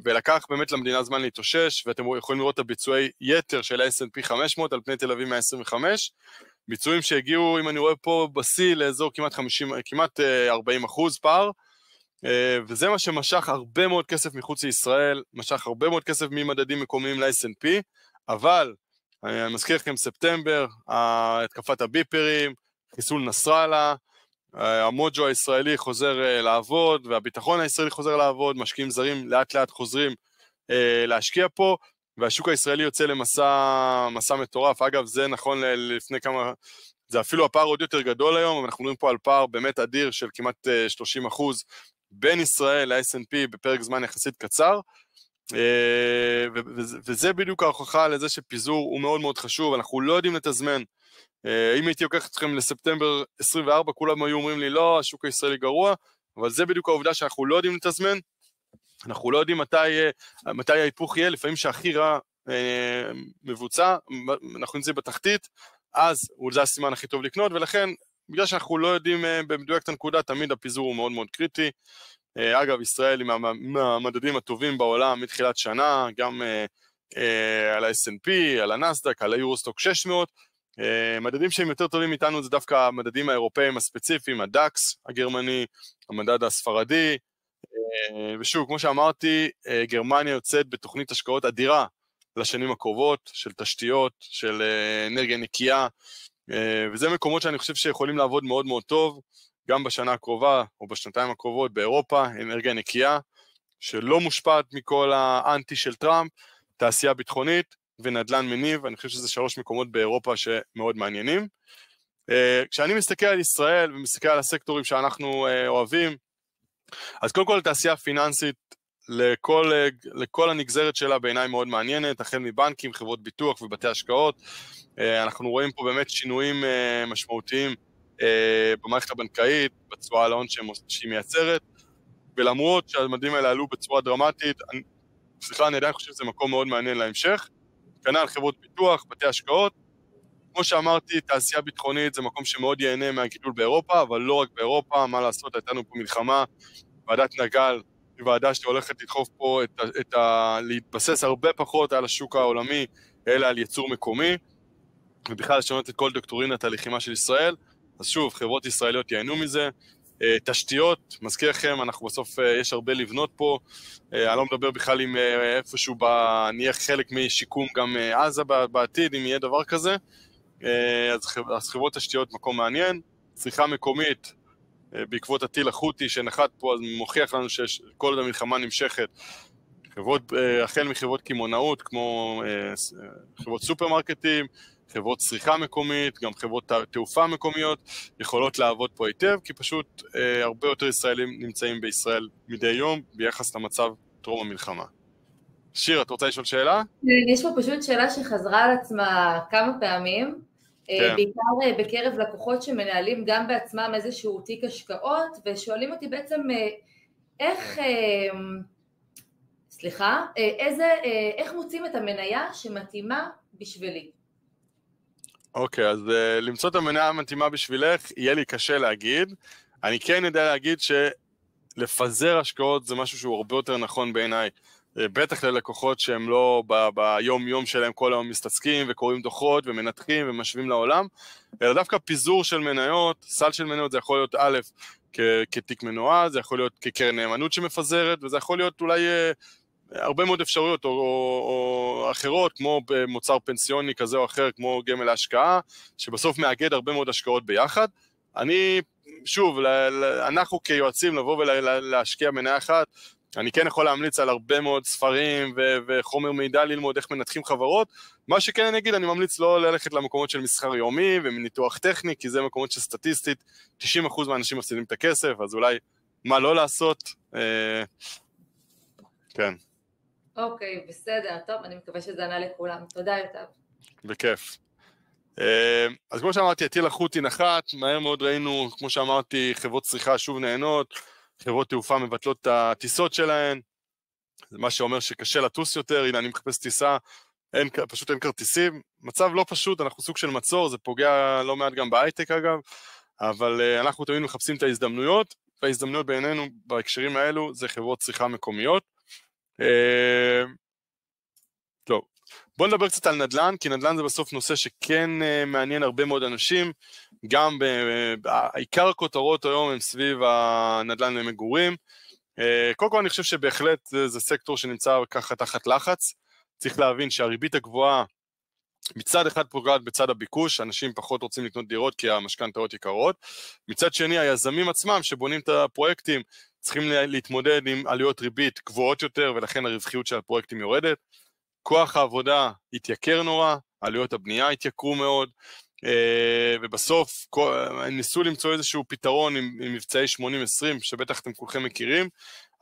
ולקח באמת למדינה זמן להתאושש, ואתם יכולים לראות את הביצועי יתר של ה-S&P 500 על פני תל אביב 125, ביצועים שהגיעו, אם אני רואה פה בסי, לאזור כמעט 40% פער, וזה מה שמשך הרבה מאוד כסף מחוץ לישראל, משך הרבה מאוד כסף ממדדים מקומיים ל-S&P, אבל אני מזכיר לכם ספטמבר, התקפת הביפרים, חיסול נסראללה, המוג'ו הישראלי חוזר לעבוד, והביטחון הישראלי חוזר לעבוד, משקיעים זרים לאט לאט חוזרים להשקיע פה, והשוק הישראלי יוצא למסע מטורף. אגב, זה נכון לפני כמה, זה אפילו הפער עוד יותר גדול היום, אבל אנחנו מדברים פה על פער באמת אדיר של כמעט 30% בין ישראל ל-S&P בפרק זמן יחסית קצר, וזה בדיוק ההוכחה לזה שפיזור הוא מאוד מאוד חשוב, אנחנו לא יודעים לתזמן. אם הייתי לוקח אתכם לספטמבר 24, כולם היו אומרים לי, לא, השוק הישראלי גרוע, אבל זה בדיוק העובדה שאנחנו לא יודעים לתזמן, אנחנו לא יודעים מתי ההיפוך יהיה, לפעמים שהכי רע מבוצע, אנחנו נמצאים בתחתית, אז זה הסימן הכי טוב לקנות, ולכן, בגלל שאנחנו לא יודעים במדויק את הנקודה, תמיד הפיזור הוא מאוד מאוד קריטי. אגב, ישראל עם המדדים הטובים בעולם מתחילת שנה, גם על ה-S&P, על הנסדק, על היורוסטוק 600, מדדים שהם יותר טובים איתנו זה דווקא המדדים האירופאים הספציפיים, הדקס הגרמני, המדד הספרדי, ושוב, כמו שאמרתי, גרמניה יוצאת בתוכנית השקעות אדירה לשנים הקרובות, של תשתיות, של אנרגיה נקייה, וזה מקומות שאני חושב שיכולים לעבוד מאוד מאוד טוב, גם בשנה הקרובה או בשנתיים הקרובות באירופה, אנרגיה נקייה, שלא מושפעת מכל האנטי של טראמפ, תעשייה ביטחונית ונדל"ן מניב, אני חושב שזה 3 מקומות באירופה שמאוד מעניינים. כשאני מסתכל על ישראל ומסתכל על הסקטורים שאנחנו אוהבים, אז קודם כל תעשייה פיננסית לכל הנגזרת שלה בעיניי מאוד מעניינת, החל מבנקים, חברות ביטוח ובתי השקעות, אנחנו רואים פה באמת שינויים משמעותיים במערכת הבנקאית, בצורה על ההון שהיא מייצרת, ולמרות שהמדדים האלה עלו בצורה דרמטית, אני עדיין חושב שזה מקום מאוד מעניין להמשך, כנ"ל חברות ביטוח, בתי השקעות, כמו שאמרתי, תעשייה ביטחונית זה מקום שמאוד ייהנה מהגידול באירופה, אבל לא רק באירופה, מה לעשות, הייתנו פה מלחמה, ועדת נגל היא ועדה שהולכת לדחוף פה להתבסס הרבה פחות על השוק העולמי, אלא על ייצור מקומי, ובכלל לשנות את כל דוקטורינת הלחימה של ישראל, אז שוב, חברות ישראליות ייהנו מזה, תשתיות, מזכיר לכם, אנחנו בסוף, יש הרבה לבנות פה, אני לא מדבר בכלל אם איפשהו נהיה חלק משיקום גם עזה בעתיד, אם יהיה דבר כזה, אז חברות תשתיות מקום מעניין, צריכה מקומית, בעקבות הטיל החותי שנחת פה, אז מוכיח לנו שכל עוד המלחמה נמשכת, החל מחברות כימונאות, כמו חברות סופרמרקטים, חברות צריכה מקומית, גם חברות תעופה מקומיות, יכולות לעבוד פה היטב, כי פשוט הרבה יותר ישראלים נמצאים בישראל מדי יום, ביחס למצב טרום המלחמה. שיר, את רוצה לשאול שאלה? יש פה פשוט שאלה שחזרה על עצמה כמה פעמים, בעיקר בקרב לקוחות שמנהלים גם בעצמם איזשהו תיק השקעות, ושואלים אותי בעצם איך מוצאים את המניה שמתאימה בשבילי. אוקיי, אז למצוא את המניה המתאימה בשבילך, יהיה לי קשה להגיד. אני כן יודע להגיד שלפזר השקעות זה משהו שהוא הרבה יותר נכון בעיניי, בטח ללקוחות שהם לא ביום יום שלהם כל היום מסתעסקים וקוראים דוחות ומנתחים ומשווים לעולם, אלא דווקא פיזור של מניות, סל של מניות זה יכול להיות א' כתיק מנועה, זה יכול להיות כקרן נאמנות שמפזרת, וזה יכול להיות אולי הרבה מאוד אפשרויות או אחרות, כמו מוצר פנסיוני כזה או אחר, כמו גמל להשקעה, שבסוף מאגד הרבה מאוד השקעות ביחד. שוב, אנחנו כיועצים לבוא ולהשקיע מניה אחת, אני כן יכול להמליץ על הרבה מאוד ספרים וחומר מידע ללמוד איך מנתחים חברות, מה שכן אני אגיד, אני ממליץ לא ללכת למקומות של מסחר יומי ומניתוח טכני, כי זה מקומות שסטטיסטית 90% מהאנשים מפסידים את הכסף, אז אולי מה לא לעשות, כן. אוקיי, בסדר, טוב, אני מקווה שזה ענה לכולם. תודה, יוטב. בכיף. אז כמו שאמרתי, הטיל החוטי נחת, מהר מאוד ראינו, כמו שאמרתי, חברות צריכה שוב נהנות, חברות תעופה מבטלות את הטיסות שלהן, זה מה שאומר שקשה לטוס יותר, הנה אני מחפש טיסה, פשוט אין כרטיסים, מצב לא פשוט, אנחנו סוג של מצור, זה פוגע לא מעט גם בהייטק אגב, אבל אנחנו תמיד מחפשים את ההזדמנויות, וההזדמנויות בעינינו בהקשרים האלו זה חברות צריכה מקומיות. טוב, בואו נדבר קצת על נדל"ן, כי נדל"ן זה בסוף נושא שכן מעניין הרבה מאוד אנשים, גם בעיקר הכותרות היום הם סביב הנדל"ן למגורים, קודם כל אני חושב שבהחלט זה סקטור שנמצא ככה תחת לחץ, צריך להבין שהריבית הגבוהה מצד אחד פוגעת בצד הביקוש, אנשים פחות רוצים לקנות דירות כי המשכנתאות יקרות, מצד שני היזמים עצמם שבונים את הפרויקטים צריכים להתמודד עם עלויות ריבית גבוהות יותר ולכן הרווחיות של הפרויקטים יורדת, כוח העבודה התייקר נורא, עלויות הבנייה התייקרו מאוד, ובסוף ניסו למצוא איזשהו פתרון עם מבצעי 80-20 שבטח אתם כולכם מכירים,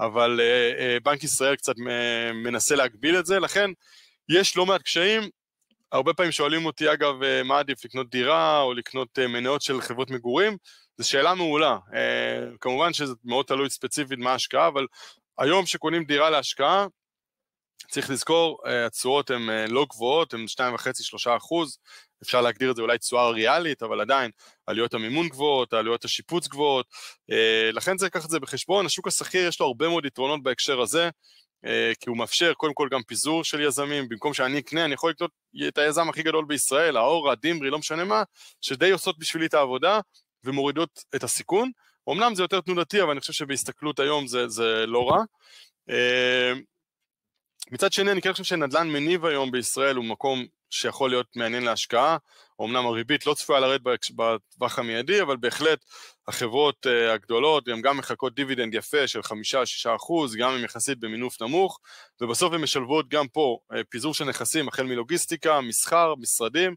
אבל בנק ישראל קצת מנסה להגביל את זה, לכן יש לא מעט קשיים, הרבה פעמים שואלים אותי אגב מה עדיף לקנות דירה או לקנות מניות של חברות מגורים, זו שאלה מעולה, כמובן שזה מאוד תלוי ספציפית מה ההשקעה, אבל היום שקונים דירה להשקעה, צריך לזכור, התשואות הן לא גבוהות, הן 2.5-3%, אפשר להגדיר את זה אולי תשואה ריאלית, אבל עדיין עלויות המימון גבוהות, עלויות השיפוץ גבוהות, לכן צריך לקחת את זה בחשבון, השוק השכיר יש לו הרבה מאוד יתרונות בהקשר הזה, כי הוא מאפשר קודם כל גם פיזור של יזמים, במקום שאני אקנה, אני יכול לקנות את היזם הכי גדול בישראל, האור, הדימרי, לא משנה מה, שדי עושות בשבילי את העבודה, ומורידות את הסיכון, אמנם זה יותר תנודתי, אבל אני חושב שבהסתכלות היום זה לא רע, מצד שני, אני כן חושב שנדל"ן מניב היום בישראל הוא מקום שיכול להיות מעניין להשקעה, אמנם הריבית לא צפויה לרדת בטווח המיידי, אבל בהחלט החברות הגדולות גם מחכות דיבידנד יפה של 5-6%, גם אם יחסית במינוף נמוך, ובסוף הן משלבות גם פה פיזור של נכסים, החל מלוגיסטיקה, מסחר, משרדים,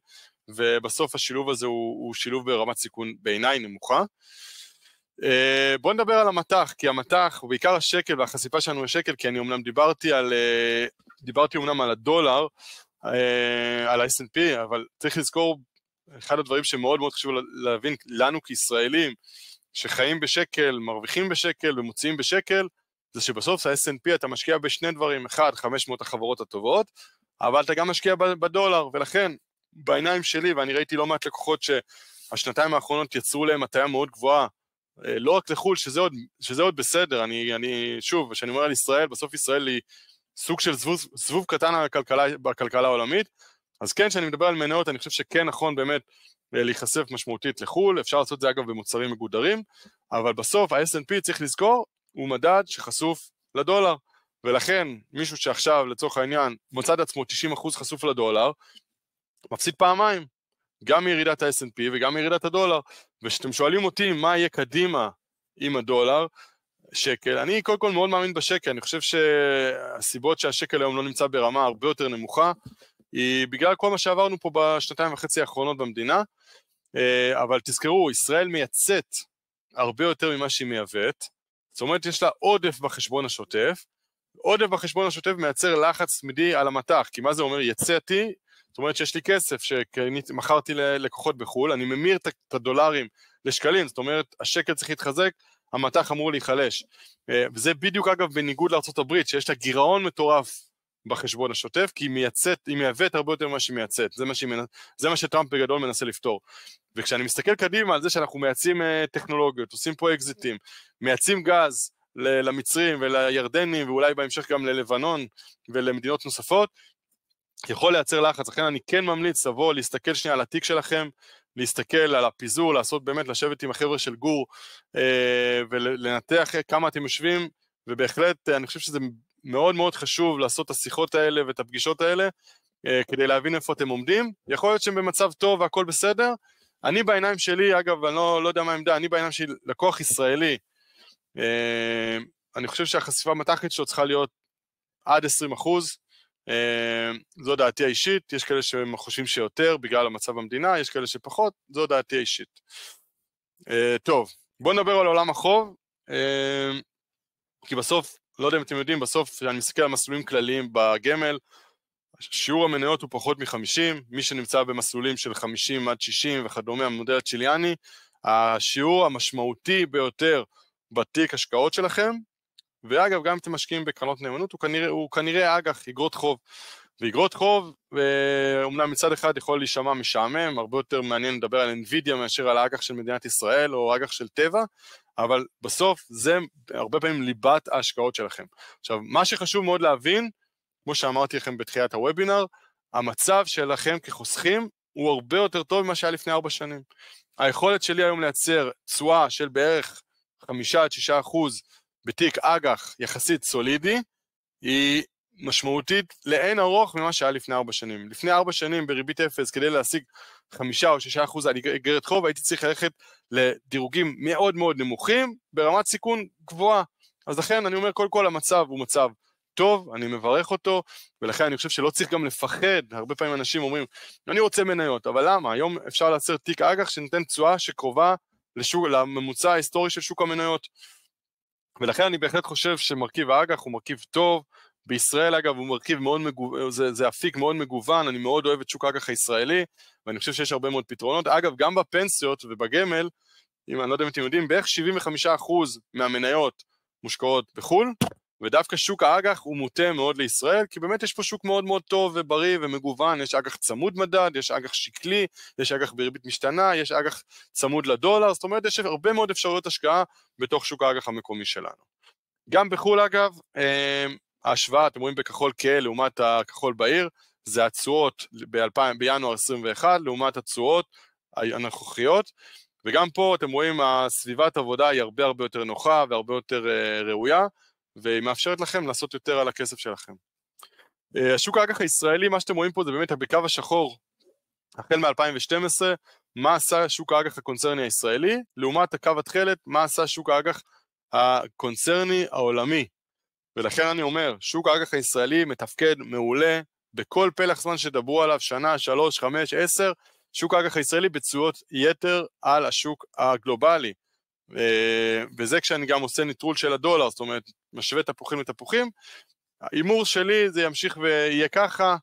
ובסוף השילוב הזה הוא שילוב ברמת סיכון בעיניי נמוכה. בואו נדבר על המתח, כי המתח, ובעיקר השקל והחשיפה שלנו לשקל, כי אני אומנם דיברתי אומנם על הדולר, על ה-S&P, אבל צריך לזכור, אחד הדברים שמאוד מאוד חשוב להבין לנו כישראלים, שחיים בשקל, מרוויחים בשקל ומוציאים בשקל, זה שבסוף ה-S&P אתה משקיע בשני דברים, אחד, 500 החברות הטובות, אבל אתה גם משקיע בדולר, ולכן בעיניים שלי, ואני ראיתי לא מעט לקוחות שהשנתיים האחרונות יצרו להם הטיה מאוד גבוהה, לא רק לחול, שזה עוד בסדר, שוב, כשאני אומר על ישראל, בסוף ישראל היא סוג של זבוב קטן בכלכלה העולמית, אז כן, כשאני מדבר על מניות, אני חושב שכן נכון באמת להיחשף משמעותית לחול, אפשר לעשות את זה אגב במוצרים מגודרים, אבל בסוף ה-S&P צריך לזכור, הוא מדד שחשוף לדולר, ולכן מישהו שעכשיו לצורך העניין מוצד עצמו 90% חשוף לדולר, מפסיד פעמיים, גם מירידת ה-S&P וגם מירידת הדולר, ושאתם שואלים אותי מה יהיה קדימה עם הדולר, שקל, אני קודם כל מאוד מאמין בשקל, אני חושב שהסיבות שהשקל היום לא נמצא ברמה הרבה יותר נמוכה, היא בגלל כל מה שעברנו פה בשנתיים וחצי האחרונות במדינה, אבל תזכרו, ישראל מייצאת הרבה יותר ממה שהיא מייבאת, זאת אומרת יש לה עודף בחשבון השוטף, עודף בחשבון השוטף מייצר לחץ תמידי על המתח, כי מה זה אומר? יצאתי, זאת אומרת שיש לי כסף שמכרתי ללקוחות בחול, אני ממיר את הדולרים לשקלים, זאת אומרת השקל צריך להתחזק, המתח אמור להיחלש, וזה בדיוק אגב בניגוד לארצות הברית, שיש לה גירעון מטורף בחשבון השוטף, כי היא מייבאת הרבה יותר ממה שהיא מייצאת, זה מה שטראמפ בגדול מנסה לפתור, וכשאני מסתכל קדימה על זה שאנחנו מייצאים טכנולוגיות, עושים פה אקזיטים, מייצאים גז למצרים ולירדנים, ואולי בהמשך גם ללבנון ולמדינות נוספות, יכול לייצר לחץ, לכן אני כן ממליץ לבוא, להסתכל שנייה על התיק שלכם, להסתכל על הפיזור, לעשות באמת, לשבת עם החבר'ה של גור, ולנתח כמה אתם יושבים, ובהחלט אני חושב שזה מאוד מאוד חשוב לעשות את השיחות האלה ואת הפגישות האלה, כדי להבין איפה אתם עומדים, יכול להיות שהם במצב טוב והכל בסדר, אני בעיניים שלי, אגב, אני לא יודע מה העמדה, אני בעיניים שלי לקוח ישראלי, אני חושב שהחשיפה המתחית שלו צריכה להיות עד 20%, זו דעתי האישית, יש כאלה שחושבים שיותר בגלל המצב במדינה, יש כאלה שפחות, זו דעתי האישית. טוב, בואו נדבר על עולם החוב, כי בסוף, לא יודע אם אתם יודעים, בסוף כשאני מסתכל על מסלולים כלליים בגמל, שיעור המניות הוא פחות מ-50, מי שנמצא במסלולים של 50 עד 60 וכדומה, המודל הצ'יליאני, השיעור המשמעותי ביותר בתיק השקעות שלכם, ואגב, גם אם אתם משקיעים בקרנות נאמנות, הוא כנראה אג"ח, אגרות חוב. ואגרות חוב, אומנם מצד אחד יכול להישמע משעמם, הרבה יותר מעניין לדבר על NVIDIA מאשר על האג"ח של מדינת ישראל, או אג"ח של טבע, אבל בסוף זה הרבה פעמים ליבת ההשקעות שלכם. עכשיו, מה שחשוב מאוד להבין, כמו שאמרתי לכם בתחילת הוובינר, המצב שלכם כחוסכים הוא הרבה יותר טוב ממה שהיה לפני 4 שנים. היכולת שלי היום לייצר תשואה של בערך 5-6% בתיק אג"ח יחסית סולידי, היא משמעותית לאין ארוך ממה שהיה לפני 4 שנים. לפני 4 שנים בריבית 0, כדי להשיג 5 או 6% על אגרת חוב, הייתי צריך ללכת לדירוגים מאוד מאוד נמוכים, ברמת סיכון גבוהה. אז לכן אני אומר, כל המצב הוא מצב טוב, אני מברך אותו, ולכן אני חושב שלא צריך גם לפחד. הרבה פעמים אנשים אומרים, אני רוצה מניות, אבל למה? היום אפשר לייצר תיק אג"ח שנותן תשואה שקרובה לממוצע ההיסטורי של שוק המניות. ולכן אני בהחלט חושב שמרכיב האג"ח הוא מרכיב טוב, בישראל אגב הוא מרכיב מאוד מגוון, זה אפיק מאוד מגוון, אני מאוד אוהב את שוק האג"ח הישראלי, ואני חושב שיש הרבה מאוד פתרונות. אגב, גם בפנסיות ובגמל, אם אני לא יודע אם אתם יודעים, בערך 75% מהמניות מושקעות בחול, ודווקא שוק האג"ח הוא מוטה מאוד לישראל, כי באמת יש פה שוק מאוד מאוד טוב ובריא ומגוון, יש אג"ח צמוד מדד, יש אג"ח שקלי, יש אג"ח בריבית משתנה, יש אג"ח צמוד לדולר, זאת אומרת יש הרבה מאוד אפשרויות השקעה בתוך שוק האג"ח המקומי שלנו. גם בחול אגב, ההשוואה, אתם רואים בכחול כהה לעומת הכחול בעיר, זה התשואות בינואר 21 לעומת התשואות הנוכחיות, וגם פה אתם רואים הסביבת עבודה היא הרבה הרבה יותר נוחה והרבה יותר ראויה, והיא מאפשרת לכם לעשות יותר על הכסף שלכם. השוק האג"ח הישראלי, מה שאתם רואים פה זה באמת בקו השחור, החל מ-2012, מה עשה שוק האג"ח הקונצרני הישראלי, לעומת הקו התחלת, מה עשה שוק האג"ח הקונצרני העולמי. ולכן אני אומר, שוק האג"ח הישראלי מתפקד מעולה, בכל פלח זמן שדברו עליו, שנה, 3, 5, 10, שוק האג"ח הישראלי בתשואות יתר על השוק הגלובלי. וזה כשאני גם עושה ניטרול של הדולר, זאת אומרת, משווה תפוחים לתפוחים, האימור שלי זה ימשיך ויהיה ככה,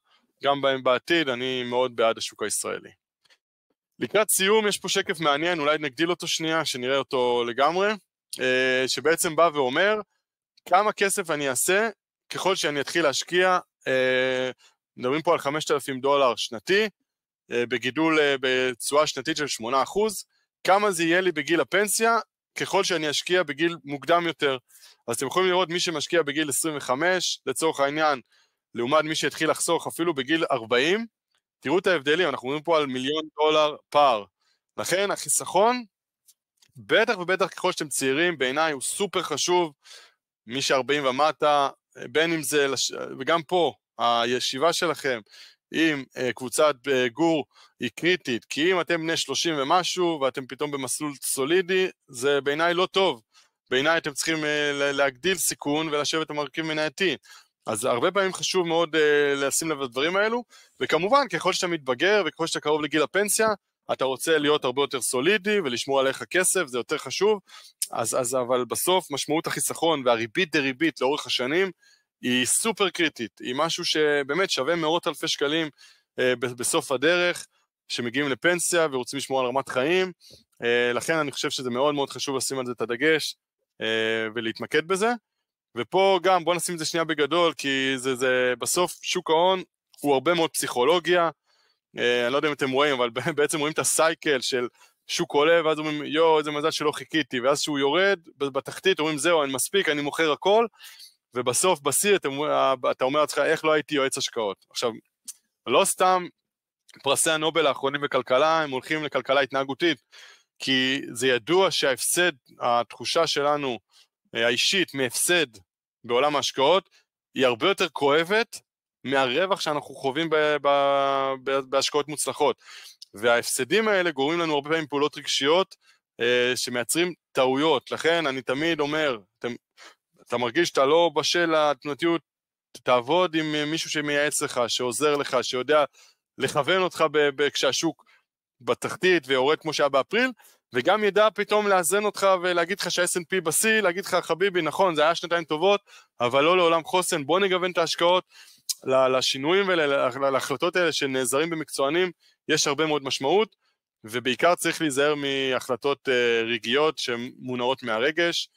גם בעתיד, אני מאוד בעד השוק הישראלי. לקראת סיום יש פה שקף מעניין, אולי נגדיל אותו שנייה, שנראה אותו לגמרי, שבעצם בא ואומר, כמה כסף אני אעשה, ככל שאני אתחיל להשקיע, מדברים פה על $5,000 שנתי, בגידול בתשואה שנתית של 8%, כמה זה יהיה לי בגיל הפנסיה, ככל שאני אשקיע בגיל מוקדם יותר. אז אתם יכולים לראות מי שמשקיע בגיל 25, לצורך העניין, לעומת מי שהתחיל לחסוך אפילו בגיל 40, תראו את ההבדלים, אנחנו מדברים פה על $1,000,000 פער. לכן החיסכון, בטח ובטח ככל שאתם צעירים, בעיניי הוא סופר חשוב, מי ש40 ומטה, בין אם זה, וגם פה, הישיבה שלכם עם קבוצת גור היא קריטית, כי אם אתם בני 30 ומשהו, ואתם פתאום במסלול סולידי, זה בעיניי לא טוב. בעיניי אתם צריכים להגדיל סיכון ולשבת המרכיב מנייתי. אז הרבה פעמים חשוב מאוד לשים לב לדברים האלו, וכמובן ככל שאתה מתבגר וככל שאתה קרוב לגיל הפנסיה, אתה רוצה להיות הרבה יותר סולידי ולשמור עליך כסף, זה יותר חשוב, אבל בסוף משמעות החיסכון והריבית דריבית לאורך השנים היא סופר קריטית, היא משהו שבאמת שווה מאות אלפי שקלים בסוף הדרך, שמגיעים לפנסיה ורוצים לשמור על רמת חיים, לכן אני חושב שזה מאוד מאוד חשוב לשים על זה את הדגש ולהתמקד בזה, ופה גם בוא נשים את זה שנייה בגדול, כי זה בסוף שוק ההון הוא הרבה מאוד פסיכולוגיה, אני לא יודע אם אתם רואים, אבל בעצם רואים את הסייקל של שוק עולה, ואז אומרים, יו, איזה מזל שלא חיכיתי, ואז שהוא יורד בתחתית, אומרים, זהו, אני מספיק, אני מוכר הכל, ובסוף בסיר אתה אומר לעצמך, איך לא הייתי יועץ השקעות. עכשיו, לא סתם פרסי הנובל האחרונים בכלכלה, הם הולכים לכלכלה התנהגותית, כי זה ידוע שההפסד, התחושה שלנו האישית מהפסד בעולם ההשקעות, היא הרבה יותר כואבת מהרווח שאנחנו חווים בהשקעות מוצלחות. וההפסדים האלה גורמים לנו הרבה פעמים פעולות רגשיות שמייצרים טעויות. לכן אני תמיד אומר, אתה מרגיש שאתה לא בשל לתנועתיות, תעבוד עם מישהו שמייעץ לך, שעוזר לך, שיודע לכוון אותך כשהשוק בתחתית ויורד כמו שהיה באפריל, וגם ידע פתאום לאזן אותך ולהגיד לך שה-S&P בסי, להגיד לך חביבי, נכון, זה היה שנתיים טובות, אבל לא לעולם חוסן, בוא נגוון את ההשקעות. לשינויים ולהחלטות האלה שנעזרים במקצוענים, יש הרבה מאוד משמעות, ובעיקר צריך להיזהר מהחלטות רגעיות שמונעות מהרגש.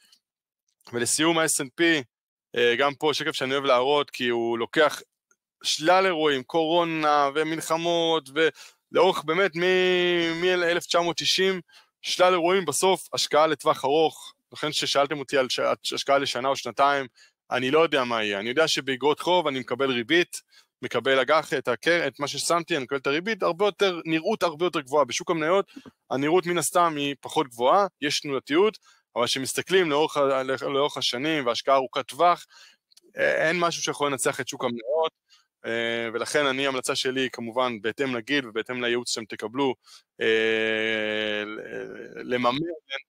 ולסיום ה-S&P, גם פה שקף שאני אוהב להראות, כי הוא לוקח שלל אירועים, קורונה ומלחמות, ולאורך באמת מ-1990, שלל אירועים, בסוף השקעה לטווח ארוך. לכן ששאלתם אותי על השקעה לשנה או שנתיים, אני לא יודע מה יהיה. אני יודע שבאגרות חוב אני מקבל ריבית, מקבל אג"ח את מה ששמתי, אני מקבל את הריבית, נראות הרבה יותר גבוהה. בשוק המניות, הנראות מן הסתם היא פחות גבוהה, יש תנודתיות, אבל שמסתכלים לאורך השנים והשקעה ארוכת טווח, אין משהו שיכול לנצח את שוק המניות, ולכן המלצה שלי כמובן בהתאם לגיל ובהתאם לייעוץ שאתם תקבלו,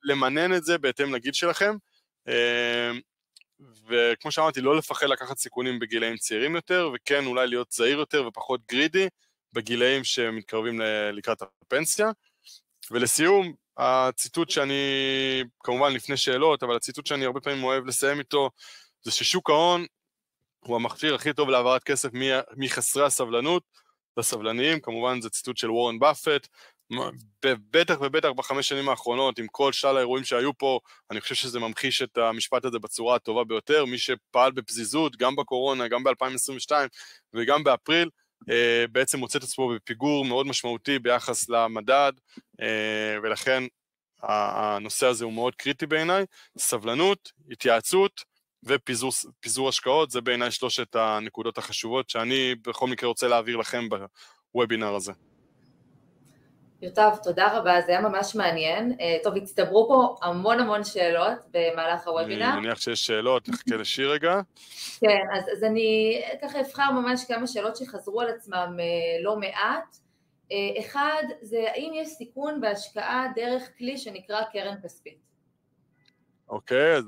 למנן את זה בהתאם לגיל שלכם, וכמו שאמרתי, לא לפחד לקחת סיכונים בגילאים צעירים יותר, וכן אולי להיות זהיר יותר ופחות גרידי בגילאים שמתקרבים לקראת הפנסיה. ולסיום, הציטוט שאני, כמובן לפני שאלות, אבל הציטוט שאני הרבה פעמים אוהב לסיים איתו, זה ששוק ההון הוא המכשיר הכי טוב להעברת כסף מחסרי הסבלנות לסבלניים. כמובן זה ציטוט של וורן באפט, בטח ובטח ב5 שנים האחרונות, עם כל שלל האירועים שהיו פה, אני חושב שזה ממחיש את המשפט הזה בצורה הטובה ביותר. מי שפעל בפזיזות, גם בקורונה, גם ב-2022 וגם באפריל, בעצם מוצא את עצמו בפיגור מאוד משמעותי ביחס למדד, ולכן הנושא הזה הוא מאוד קריטי בעיניי. סבלנות, התייעצות ופיזור השקעות, זה בעיניי 3 הנקודות החשובות שאני בכל מקרה רוצה להעביר לכם בוובינר הזה. יוטב, תודה רבה, זה היה ממש מעניין. טוב, הצטברו פה המון שאלות במהלך הוובינר. אני מניח שיש שאלות, נחכה לשיר רגע. כן, אז אני ככה אבחר ממש כמה שאלות שחזרו על עצמם לא מעט. אחד, זה האם יש סיכון בהשקעה דרך כלי שנקרא קרן כספית? אוקיי, אז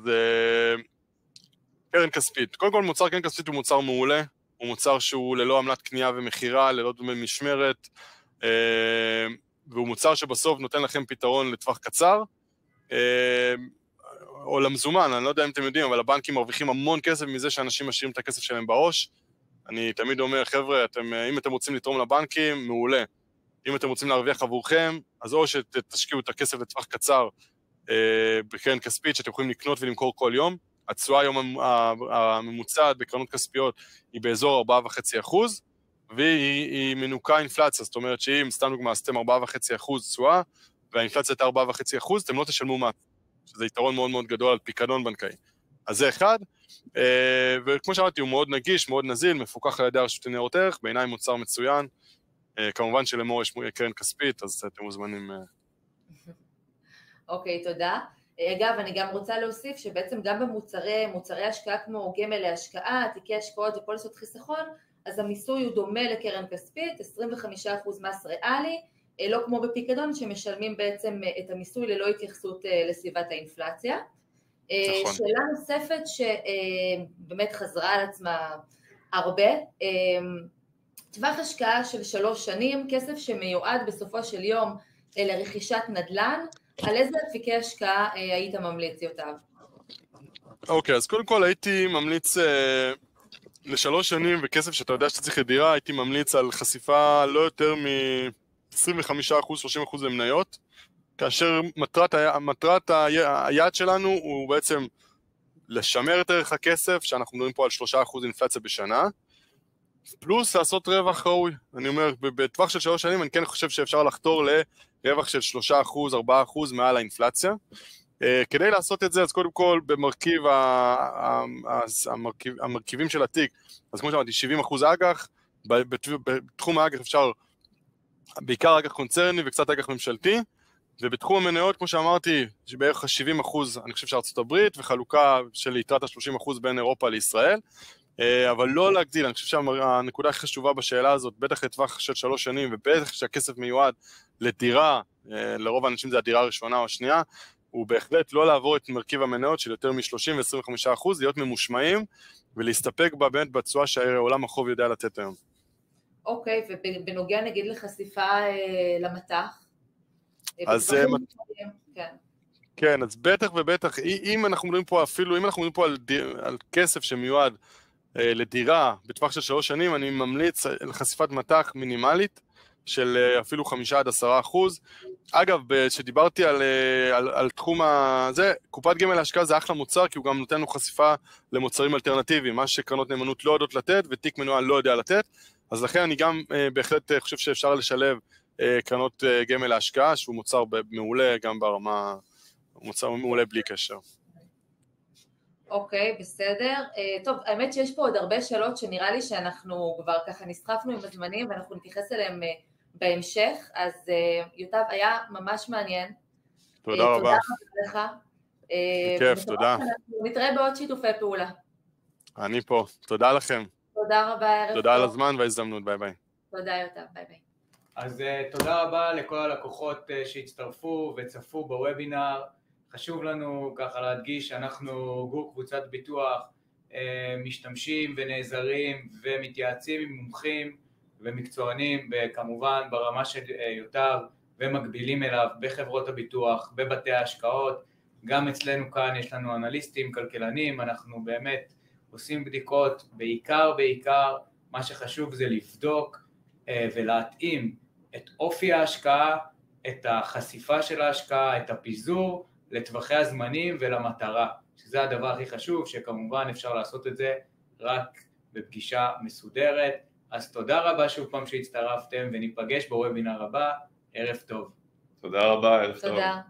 קרן כספית. קודם כל, מוצר קרן כספית הוא מוצר מעולה, הוא מוצר שהוא ללא עמלת קנייה ומחירה, ללא דמי משמרת, והוא מוצר שבסוף נותן לכם פתרון לטווח קצר, או למזומן. אני לא יודע אם אתם יודעים, אבל הבנקים מרוויחים המון כסף מזה שאנשים משאירים את הכסף שלהם בעו"ש. אני תמיד אומר, חבר'ה, אם אתם רוצים לתרום לבנקים, מעולה. אם אתם רוצים להרוויח עבורכם, אז או שתשקיעו את הכסף לטווח קצר בקרן כספית, שאתם יכולים לקנות ולמכור כל יום. התשואה היום הממוצעת בקרנות כספיות היא באזור 4.5%, והיא מנוקה אינפלציה, זאת אומרת שאם סתם דוגמה עשיתם 4.5% תשואה, והאינפלציה הייתה 4.5%, אתם לא תשלמו מס, שזה יתרון מאוד מאוד גדול על פיקדון בנקאי. אז זה אחד, וכמו שאמרתי, הוא מאוד נגיש, מאוד נזיל, מפוקח על ידי הרשות לניירות ערך, בעיניי מוצר מצוין, כמובן שלמור יש קרן כספית, אז אתם מוזמנים. אוקיי, תודה. אגב, אני גם רוצה להוסיף שבעצם גם במוצרי השקעה כמו גמל להשקעה, תיקי השקעות ופוליסות חיסכון, אז המיסוי הוא דומה לקרן כספית, 25% מס ריאלי, לא כמו בפיקדון שמשלמים בעצם את המיסוי ללא התייחסות לסביבת האינפלציה. נכון. שאלה נוספת שבאמת חזרה על עצמה הרבה, טווח השקעה של 3 שנים, כסף שמיועד בסופו של יום לרכישת נדל"ן, על איזה אפיקי השקעה היית ממליץ יותר? אוקיי, אז קודם כל הייתי ממליץ ל3 שנים וכסף שאתה יודע שאתה צריך לדירה, הייתי ממליץ על חשיפה לא יותר מ-25%, 30% למניות, כאשר מטרת היעד שלנו הוא בעצם לשמר את ערך הכסף, שאנחנו מדברים פה על 3% אינפלציה בשנה, פלוס לעשות רווח ראוי. אני אומר, בטווח של 3 שנים אני כן חושב שאפשר לחתור לרווח של 3%, 4% מעל האינפלציה. כדי לעשות את זה, אז קודם כל במרכיב המרכיבים של התיק, אז כמו שאמרתי, 70% אג"ח, בתחום האג"ח אפשר בעיקר אג"ח קונצרני וקצת אג"ח ממשלתי, ובתחום המניות, כמו שאמרתי, שבערך 70% אני חושב שארצות הברית, וחלוקה של יתרת ה-30% בין אירופה לישראל, אבל לא להגדיל. אני חושב שהנקודה הכי חשובה בשאלה הזאת, בטח לטווח של 3 שנים, ובטח שהכסף מיועד לדירה, לרוב האנשים זה הדירה הראשונה או השנייה, הוא בהחלט לא לעבור את מרכיב המניות של יותר מ-30 ו-25%, להיות ממושמעים ולהסתפק באמת בתשואה שהעולם החוב יודע לתת היום. אוקיי, ובנוגע נגיד לחשיפה למטח? אז כן, אז בטח ובטח, אם אנחנו מדברים פה אפילו, אם אנחנו מדברים פה על כסף שמיועד לדירה בטווח של 3 שנים, אני ממליץ לחשיפת מטח מינימלית של אפילו 5-10%. אגב, כשדיברתי על תחום הזה, קופת גמל להשקעה זה אחלה מוצר, כי הוא גם נותן לנו חשיפה למוצרים אלטרנטיביים, מה שקרנות נאמנות לא יודעות לתת, ותיק מנוהל לא יודע לתת, אז לכן אני גם בהחלט חושב שאפשר לשלב קרנות גמל להשקעה, שהוא מוצר מעולה גם ברמה, הוא מוצר מעולה בלי קשר. אוקיי, בסדר. טוב, האמת שיש פה עוד הרבה שאלות שנראה לי שאנחנו כבר ככה נסחפנו עם הזמנים, ואנחנו נתייחס אליהם בהמשך, אז יוטב, היה ממש מעניין. תודה רבה. תודה רבה לך. בכיף, תודה. נתראה בעוד שיתופי פעולה. אני פה, תודה לכם. תודה רבה, ערב טוב. תודה על הזמן וההזדמנות, ביי ביי. תודה יוטב, ביי ביי. אז תודה רבה לכל הלקוחות שהצטרפו וצפו בוובינר. חשוב לנו ככה להדגיש שאנחנו גור קבוצת ביטוח, משתמשים ונעזרים ומתייעצים עם מומחים ומקצוענים, וכמובן ברמה של יוטב ומקבילים אליו בחברות הביטוח, בבתי ההשקעות. גם אצלנו כאן יש לנו אנליסטים, כלכלנים, אנחנו באמת עושים בדיקות, בעיקר מה שחשוב זה לבדוק ולהתאים את אופי ההשקעה, את החשיפה של ההשקעה, את הפיזור לטווחי הזמנים ולמטרה, שזה הדבר הכי חשוב, שכמובן אפשר לעשות את זה רק בפגישה מסודרת. אז תודה רבה שוב פעם שהצטרפתם, וניפגש בוובינר הבא. ערב טוב. תודה רבה, ערב טוב. תודה.